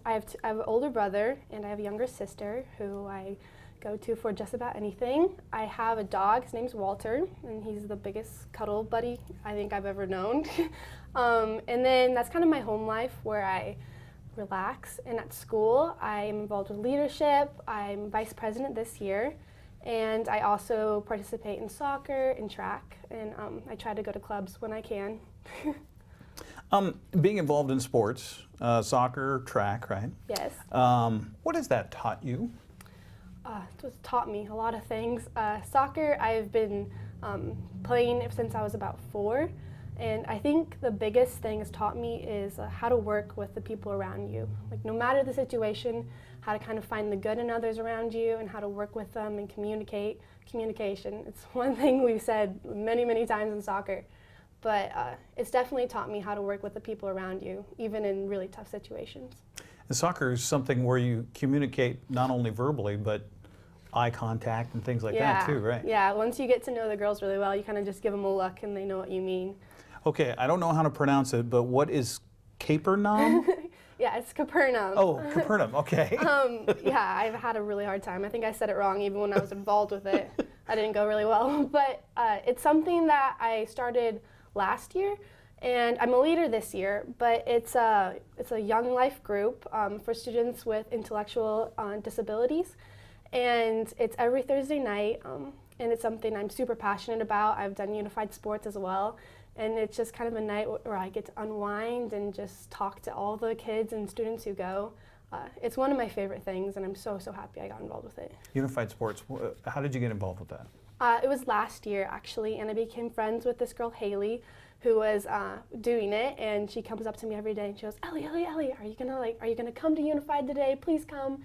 have an older brother and I have a younger sister who I go to for just about anything. I have a dog, his name's Walter, and he's the biggest cuddle buddy I think I've ever known. And then that's kind of my home life where I relax. And at school, I'm involved with leadership. I'm vice president this year. And I also participate in soccer and track. And I try to go to clubs when I can. Being involved in sports, soccer, track, right? Yes. What has that taught you? It's taught me a lot of things. Soccer, I've been playing since I was about 4. And I think the biggest thing it's taught me is how to work with the people around you. Like no matter the situation, how to kind of find the good in others around you and how to work with them and communicate. Communication, it's one thing we've said many, many times in soccer. But it's definitely taught me how to work with the people around you, even in really tough situations. And soccer is something where you communicate not only verbally, but eye contact and things like that too, right? Yeah, once you get to know the girls really well, you kind of just give them a look and they know what you mean. Okay, I don't know how to pronounce it, but what is Capernaum? Yeah, it's Capernaum. Oh, Capernaum, okay. Yeah, I've had a really hard time. I think I said it wrong even when I was involved with it. I didn't go really well. But it's something that I started last year, and I'm a leader this year, but it's a young life group for students with intellectual disabilities. And it's every Thursday night, and it's something I'm super passionate about. I've done unified sports as well. And it's just kind of a night where I get to unwind and just talk to all the kids and students who go. It's one of my favorite things, and I'm so, so happy I got involved with it. Unified sports, how did you get involved with that? It was last year, actually, and I became friends with this girl, Haley, who was doing it, and she comes up to me every day and she goes, Ellie, are you gonna come to Unified today? Please come.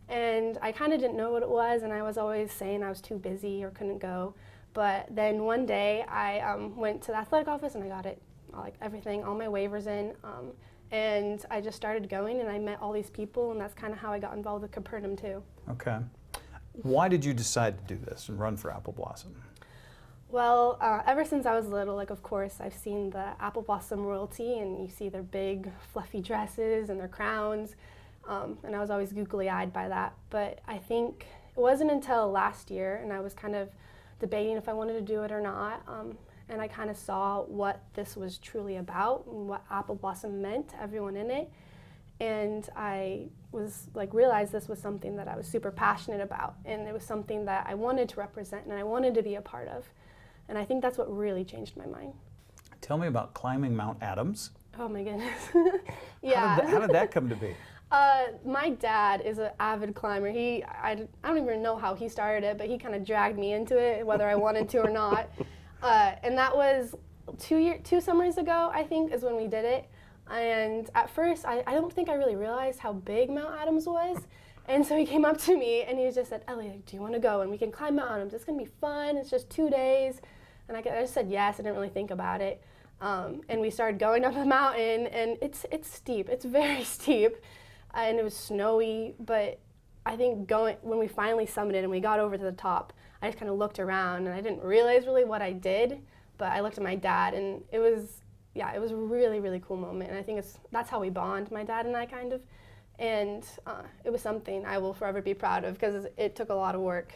And I kind of didn't know what it was, and I was always saying I was too busy or couldn't go. But then one day I went to the athletic office and I got it, like everything, all my waivers in, and I just started going and I met all these people, and that's kind of how I got involved with Capernaum too. Okay. Why did you decide to do this and run for Apple Blossom? Well, ever since I was little, like of course, I've seen the Apple Blossom royalty, and you see their big fluffy dresses and their crowns, and I was always googly-eyed by that. But I think it wasn't until last year, and I was kind of debating if I wanted to do it or not, and I kind of saw what this was truly about and what Apple Blossom meant to everyone in it, and I was realized this was something that I was super passionate about, and it was something that I wanted to represent and I wanted to be a part of, and I think that's what really changed my mind. Tell me about climbing Mount Adams. Oh my goodness. Yeah. How did that come to be? My dad is an avid climber. I don't even know how he started it, but he kind of dragged me into it, whether I wanted to or not. And that was 2 summers ago, I think, is when we did it. And at first, I don't think I really realized how big Mount Adams was. And so he came up to me and he just said, Ellie, do you want to go? And we can climb Mount Adams. It's going to be fun. It's just 2 days. And I just said yes. I didn't really think about it. And we started going up the mountain, and it's steep. It's very steep. And it was snowy, but I think when we finally summited and we got over to the top, I just kind of looked around and I didn't realize really what I did, but I looked at my dad, and it was a really, really cool moment. And I think that's how we bond, my dad and I, kind of. And it was something I will forever be proud of because it took a lot of work.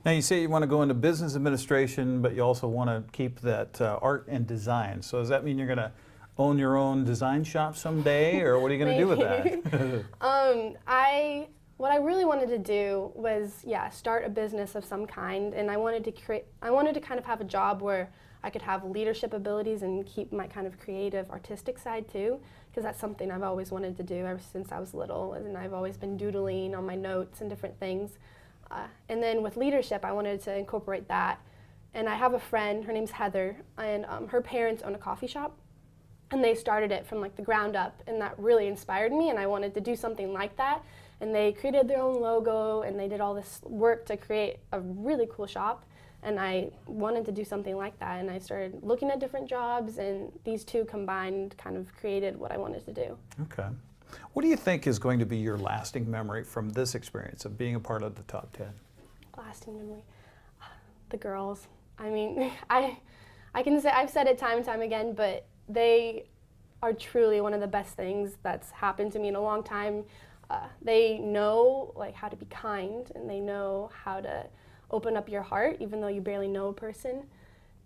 Now you say you want to go into business administration, but you also want to keep that art and design. So does that mean you're going to own your own design shop someday, or what are you going to do with that? What I really wanted to do was, start a business of some kind, and I wanted to kind of have a job where I could have leadership abilities and keep my kind of creative, artistic side too, because that's something I've always wanted to do ever since I was little, and I've always been doodling on my notes and different things. And then with leadership, I wanted to incorporate that. And I have a friend, her name's Heather, and her parents own a coffee shop, and they started it from like the ground up, and that really inspired me, and I wanted to do something like that. And they created their own logo, and they did all this work to create a really cool shop. And I wanted to do something like that, and I started looking at different jobs, and these two combined kind of created what I wanted to do. Okay. What do you think is going to be your lasting memory from this experience of being a part of the top 10? Lasting memory? The girls. I mean, I can say, I've said it time and time again, but they are truly one of the best things that's happened to me in a long time. They know like how to be kind, and they know how to open up your heart even though you barely know a person.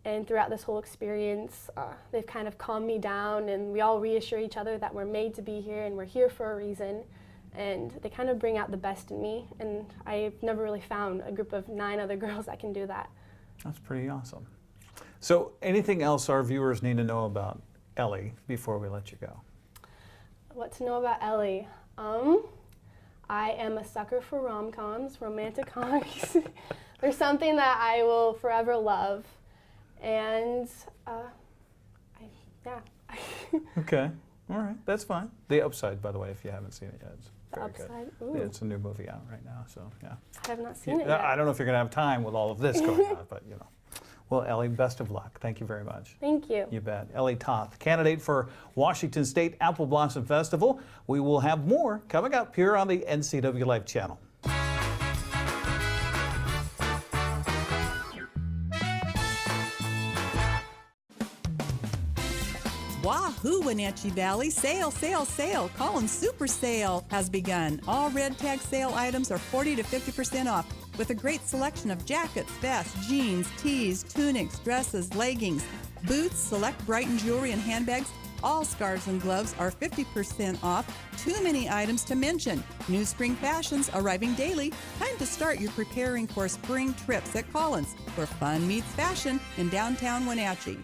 And throughout this whole experience, they've kind of calmed me down, and we all reassure each other that we're made to be here and we're here for a reason. And they kind of bring out the best in me, and I've never really found a group of 9 other girls that can do that. That's pretty awesome. So anything else our viewers need to know about Ellie before we let you go? What to know about Ellie? I am a sucker for rom-coms, romantic comedies. They're something that I will forever love. And yeah. Okay, all right, that's fine. The Upside, by the way, if you haven't seen it yet, it's The very Upside? good. Ooh. Yeah, it's a new movie out right now, so yeah. I have not seen it yet. I don't know if you're going to have time with all of this going on, but you know. Well, Ellie, best of luck. Thank you very much. Thank you. You bet. Ellie Toth, candidate for Washington State Apple Blossom Festival. We will have more coming up here on the NCW Life channel. Wahoo, Wenatchee Valley, sale, sale, sale. Call 'em super sale has begun. All red tag sale items are 40 to 50% off with a great selection of jackets, vests, jeans, tees, tunics, dresses, leggings, boots, select Brighton jewelry and handbags. All scarves and gloves are 50% off. Too many items to mention. New spring fashions arriving daily. Time to start your preparing for spring trips at Collins, where fun meets fashion in downtown Wenatchee.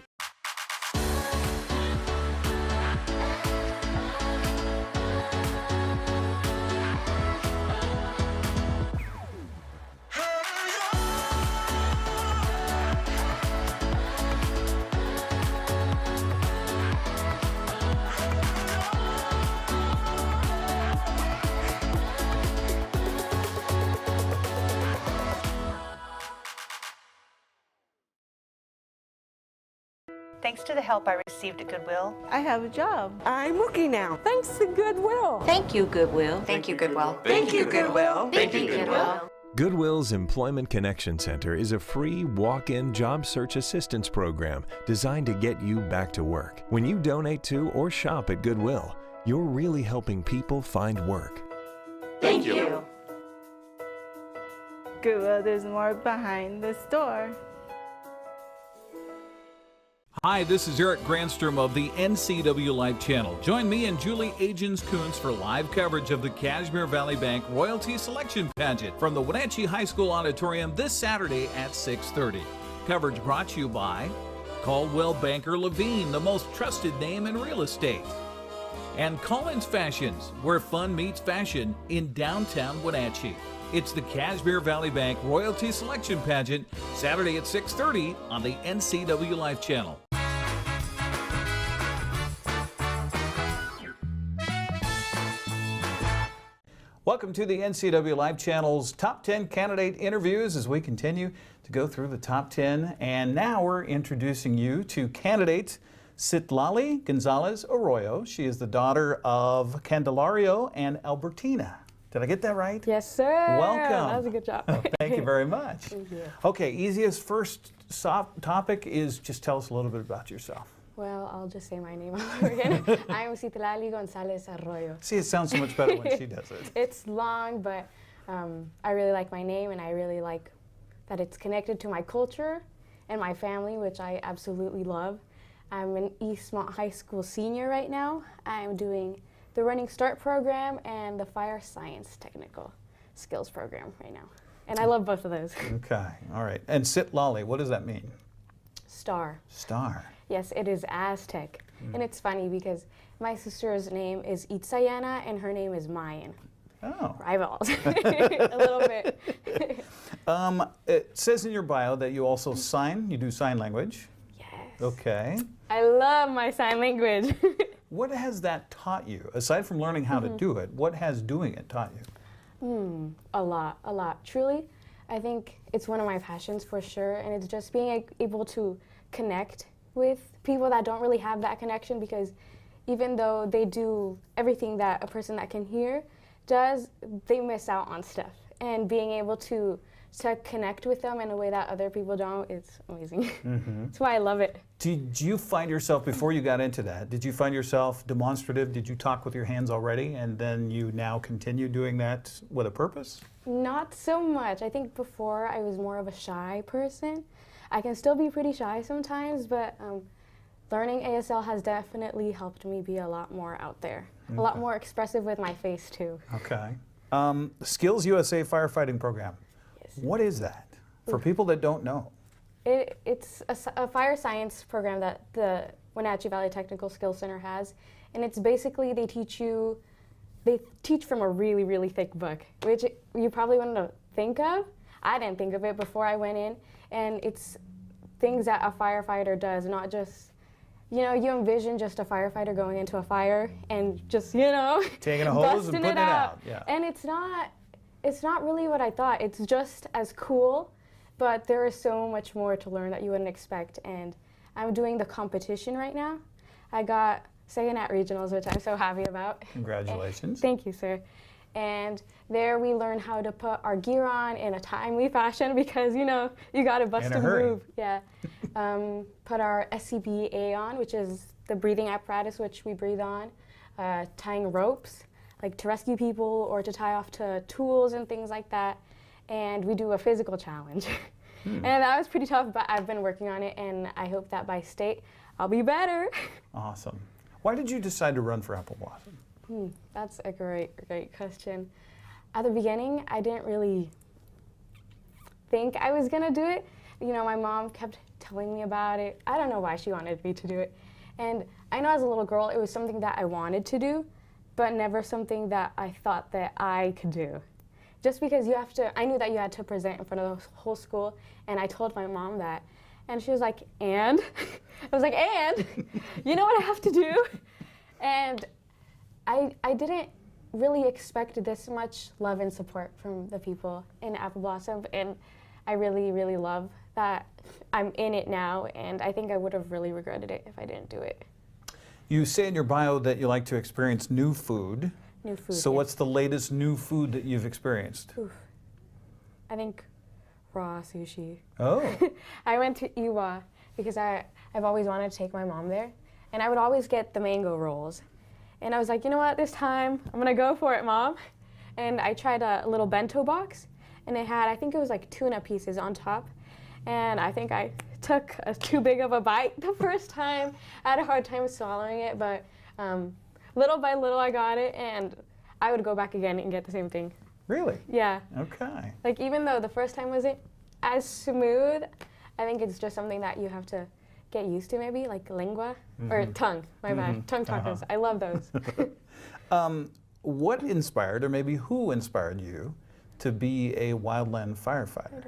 Thanks to the help I received at Goodwill, I have a job. I'm working now. Thanks to Goodwill. Thank you, Goodwill. Thank you, Goodwill. Thank you, Goodwill. Thank you, Goodwill. Goodwill's Employment Connection Center is a free walk-in job search assistance program designed to get you back to work. When you donate to or shop at Goodwill, you're really helping people find work. Thank you. Goodwill, there's more behind the store. Hi, this is Eric Granstrom of the NCW Life channel. Join me and Julie Agins-Kuntz for live coverage of the Cashmere Valley Bank Royalty Selection Pageant from the Wenatchee High School Auditorium this Saturday at 6:30. Coverage brought to you by Caldwell Banker Levine, the most trusted name in real estate, and Collins Fashions, where fun meets fashion in downtown Wenatchee. It's the Cashmere Valley Bank Royalty Selection Pageant, Saturday at 6:30 on the NCW Life channel. Welcome to the NCW Live channel's Top 10 Candidate Interviews as we continue to go through the top 10. And now we're introducing you to candidate Citlali Gonzalez-Arroyo. She is the daughter of Candelario and Albertina. Did I get that right? Yes, sir. Welcome. That was a good job. Thank you very much. Thank you. Okay, easiest first topic is just tell us a little bit about yourself. Well, I'll just say my name over again. I am Citlali Gonzalez-Arroyo. See, it sounds so much better when she does it. It's long, but I really like my name, and I really like that it's connected to my culture and my family, which I absolutely love. I'm an Eastmont High School senior right now. I'm doing the Running Start program and the Fire Science Technical. skills program right now. And I love both of those. Okay, all right. And Citlali, what does that mean? Star. Star. Yes, it is Aztec. And it's funny because my sister's name is Itzayana and her name is Mayan. Oh. Rivals. A little bit. It says in your bio that you also sign. You do sign language. Yes. Okay. I love my sign language. What has that taught you? Aside from learning how to do it, what has doing it taught you? A lot. Truly, I think it's one of my passions for sure, and it's just being able to connect with people that don't really have that connection, because even though they do everything that a person that can hear does, they miss out on stuff. And being able to connect with them in a way that other people don't, it's amazing. That's why I love it. Did you find yourself, before you got into that, did you find yourself demonstrative? Did you talk with your hands already, and then you now continue doing that with a purpose? Not so much. I think before I was more of a shy person. I can still be pretty shy sometimes, but learning ASL has definitely helped me be a lot more out there. A lot more expressive with my face too. Okay. Skills USA firefighting program. Yes. What is that? For people that don't know. It's a fire science program that the Wenatchee Valley Technical Skills Center has, and it's basically they teach from a really, really thick book, which you probably wouldn't think of. I didn't think of it before I went in, and it's things that a firefighter does, not just, you envision just a firefighter going into a fire and just, taking a hose and putting it out. Yeah. And it's not really what I thought. It's just as cool, but there is so much more to learn that you wouldn't expect. And I'm doing the competition right now. I got second at regionals, which I'm so happy about. Congratulations. Thank you, sir. And there we learn how to put our gear on in a timely fashion, because you gotta bust a move. Yeah. Put our SCBA on, which is the breathing apparatus which we breathe on. Tying ropes, like to rescue people or to tie off to tools and things like that. And we do a physical challenge. And that was pretty tough, but I've been working on it, and I hope that by state I'll be better. Awesome. Why did you decide to run for Apple Blossom? That's a great question. At the beginning, I didn't really think I was gonna do it. My mom kept telling me about it. I don't know why she wanted me to do it. And I know as a little girl, it was something that I wanted to do, but never something that I thought that I could do. Just because I knew that you had to present in front of the whole school, and I told my mom that. And she was like, and? I was like, and? You know what I have to do? And I didn't really expect this much love and support from the people in Apple Blossom, and I really, really love that I'm in it now, and I think I would have really regretted it if I didn't do it. You say in your bio that you like to experience new food. New food. So what's the latest new food that you've experienced? I think raw sushi. Oh. I went to Iwa because I've always wanted to take my mom there, and I would always get the mango rolls. And I was like, you know what, this time I'm gonna go for it, Mom. And I tried a little bento box, and it had, I think it was like tuna pieces on top. And I think I took too big of a bite the first time. I had a hard time swallowing it, but little by little I got it, and I would go back again and get the same thing. Really? Yeah. Okay. Like, even though the first time wasn't as smooth, I think it's just something that you have to get used to, maybe, like lingua, or tongue, my bad, tongue tacos. I love those. What inspired, or maybe who inspired you to be a wildland firefighter?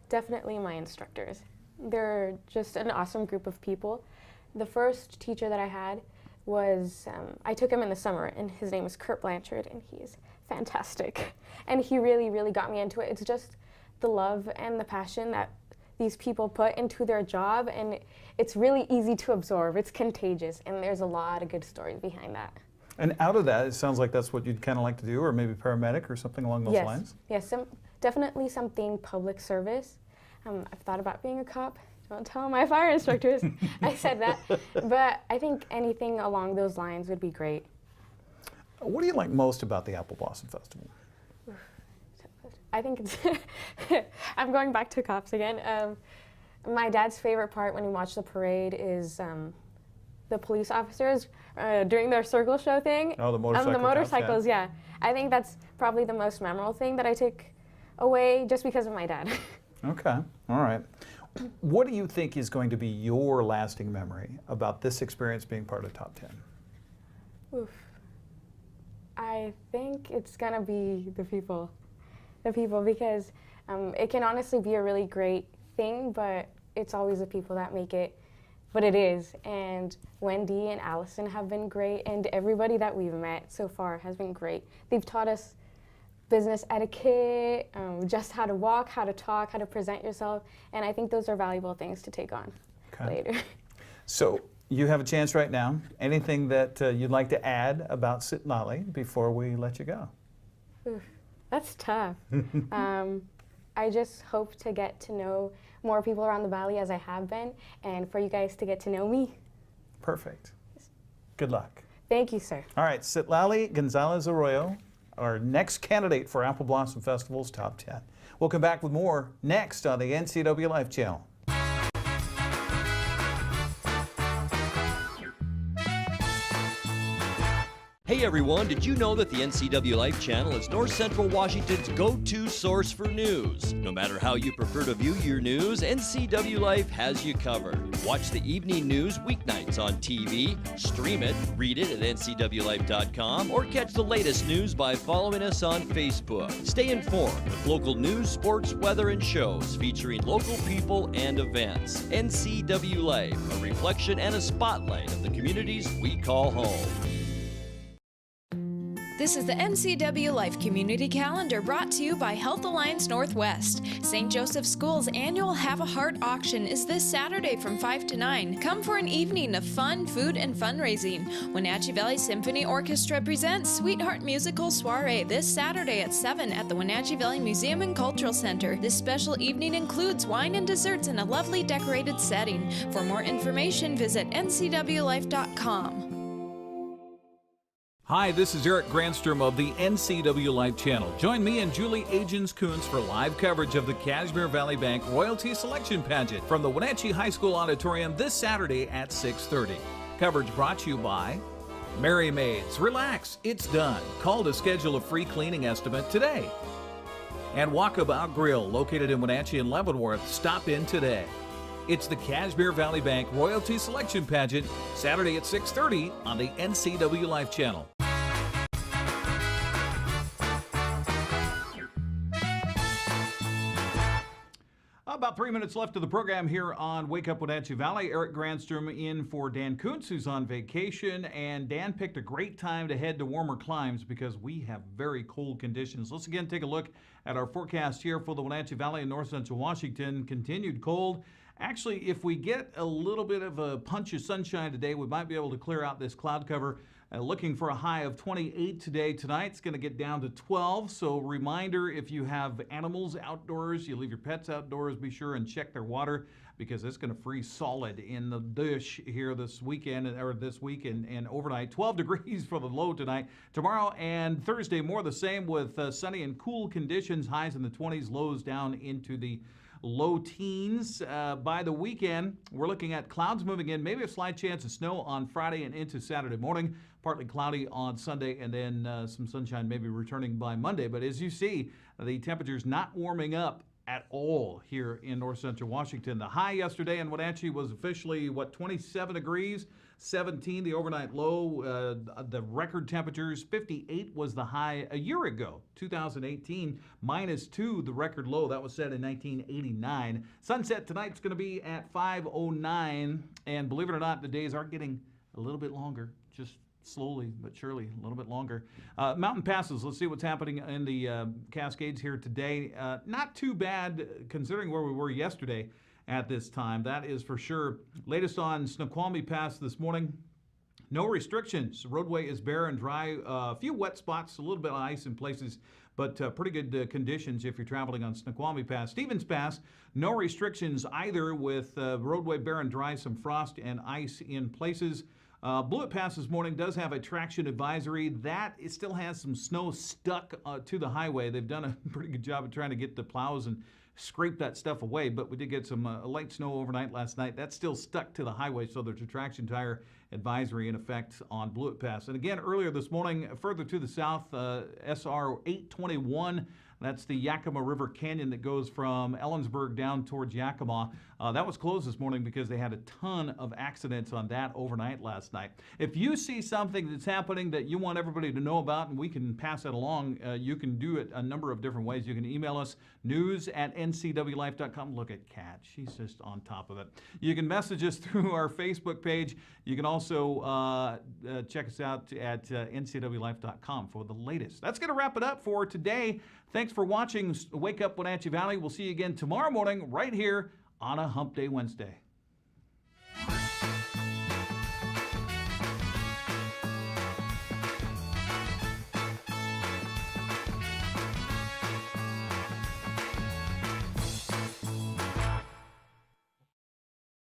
Definitely my instructors. They're just an awesome group of people. The first teacher that I had was, I took him in the summer, and his name is Kurt Blanchard, and he is fantastic. And he really, really got me into it. It's just the love and the passion that these people put into their job, and it's really easy to absorb. It's contagious, and there's a lot of good stories behind that. And out of that, it sounds like that's what you'd kind of like to do, or maybe paramedic or something along those lines? Yes, definitely something public service. I've thought about being a cop. Don't tell my fire instructors I said that. But I think anything along those lines would be great. What do you like most about the Apple Blossom Festival? I think it's I'm going back to cops again. My dad's favorite part when we watch the parade is the police officers doing their circle show thing. Oh, the motorcycle the motorcycles, cops, yeah. I think that's probably the most memorable thing that I took away just because of my dad. Okay, all right. What do you think is going to be your lasting memory about this experience being part of Top 10? Oof. I think it's gonna be the people because it can honestly be a really great thing, but it's always the people that make it what it is. And Wendy and Allison have been great, and everybody that we've met so far has been great. They've taught us business etiquette, just how to walk, how to talk, how to present yourself, and I think those are valuable things to take on later. So you have a chance right now. Anything that you'd like to add about Citlali before we let you go? Oof, that's tough. I just hope to get to know more people around the valley as I have been, and for you guys to get to know me. Perfect. Good luck. Thank you, sir. All right, Citlali Gonzalez-Arroyo, our next candidate for Apple Blossom Festival's Top 10. We'll come back with more next on the NCW Life channel. Hey everyone, did you know that the NCW Life channel is North Central Washington's go-to source for news? No matter how you prefer to view your news, NCW Life has you covered. Watch the evening news weeknights on TV, stream it, read it at ncwlife.com, or catch the latest news by following us on Facebook. Stay informed with local news, sports, weather, and shows featuring local people and events. NCW Life, a reflection and a spotlight of the communities we call home. This is the NCW Life Community Calendar brought to you by Health Alliance Northwest. St. Joseph School's annual Have a Heart auction is this Saturday from 5 to 9. Come for an evening of fun, food, and fundraising. Wenatchee Valley Symphony Orchestra presents Sweetheart Musical Soiree this Saturday at 7 at the Wenatchee Valley Museum and Cultural Center. This special evening includes wine and desserts in a lovely decorated setting. For more information, visit ncwlife.com. Hi, this is Eric Granstrom of the NCW Life channel. Join me and Julie Agins-Kuntz for live coverage of the Cashmere Valley Bank Royalty Selection Pageant from the Wenatchee High School Auditorium this Saturday at 6:30. Coverage brought to you by Merry Maids. Relax, it's done. Call to schedule a free cleaning estimate today. And Walkabout Grill, located in Wenatchee and Leavenworth. Stop in today. It's the Cashmere Valley Bank Royalty Selection Pageant, Saturday at 6:30 on the NCW Life channel. About 3 minutes left of the program here on Wake Up Wenatchee Valley. Eric Granstrom in for Dan Kuntz, who's on vacation. And Dan picked a great time to head to warmer climes because we have very cold conditions. Let's again take a look at our forecast here for the Wenatchee Valley and North Central Washington. Continued cold. Actually, if we get a little bit of a punch of sunshine today, we might be able to clear out this cloud cover. Looking for a high of 28 today. Tonight's going to get down to 12. So reminder, if you have animals outdoors, you leave your pets outdoors, be sure and check their water because it's going to freeze solid in the dish here this weekend or this week and overnight. 12 degrees for the low tonight. Tomorrow and Thursday, more the same with sunny and cool conditions. Highs in the 20s, lows down into the low teens. By the weekend, we're looking at clouds moving in, maybe a slight chance of snow on Friday and into Saturday morning, partly cloudy on Sunday, and then some sunshine maybe returning by Monday. But as you see, the temperature's not warming up at all here in North Central Washington. The high yesterday in Wenatchee was officially, 27 degrees, 17 the overnight low. The record temperatures, 58 was the high a year ago, 2018, -2 the record low. That was set in 1989. Sunset tonight's going to be at 5:09, and believe it or not, the days are getting a little bit longer, just slowly but surely, a little bit longer. Mountain passes, let's see what's happening in the Cascades here today. Not too bad considering where we were yesterday at this time, that is for sure. Latest on Snoqualmie Pass this morning, no restrictions. The roadway is bare and dry. A few wet spots, a little bit of ice in places, but pretty good conditions if you're traveling on Snoqualmie Pass. Stevens Pass, no restrictions either, with roadway bare and dry, some frost and ice in places. Blewett Pass this morning does have a traction advisory. That it still has some snow stuck to the highway. They've done a pretty good job of trying to get the plows and scrape that stuff away, but we did get some light snow overnight last night. That's still stuck to the highway, so there's a traction tire advisory in effect on Blewett Pass. And again, earlier this morning, further to the south, SR 821, that's the Yakima River Canyon that goes from Ellensburg down towards Yakima. That was closed this morning because they had a ton of accidents on that overnight last night. If you see something that's happening that you want everybody to know about and we can pass it along, you can do it a number of different ways. You can email us, news@ncwlife.com. Look at Kat. She's just on top of it. You can message us through our Facebook page. You can also check us out at ncwlife.com for the latest. That's going to wrap it up for today. Thanks for watching Wake Up Wenatchee Valley. We'll see you again tomorrow morning right here on a Hump Day Wednesday.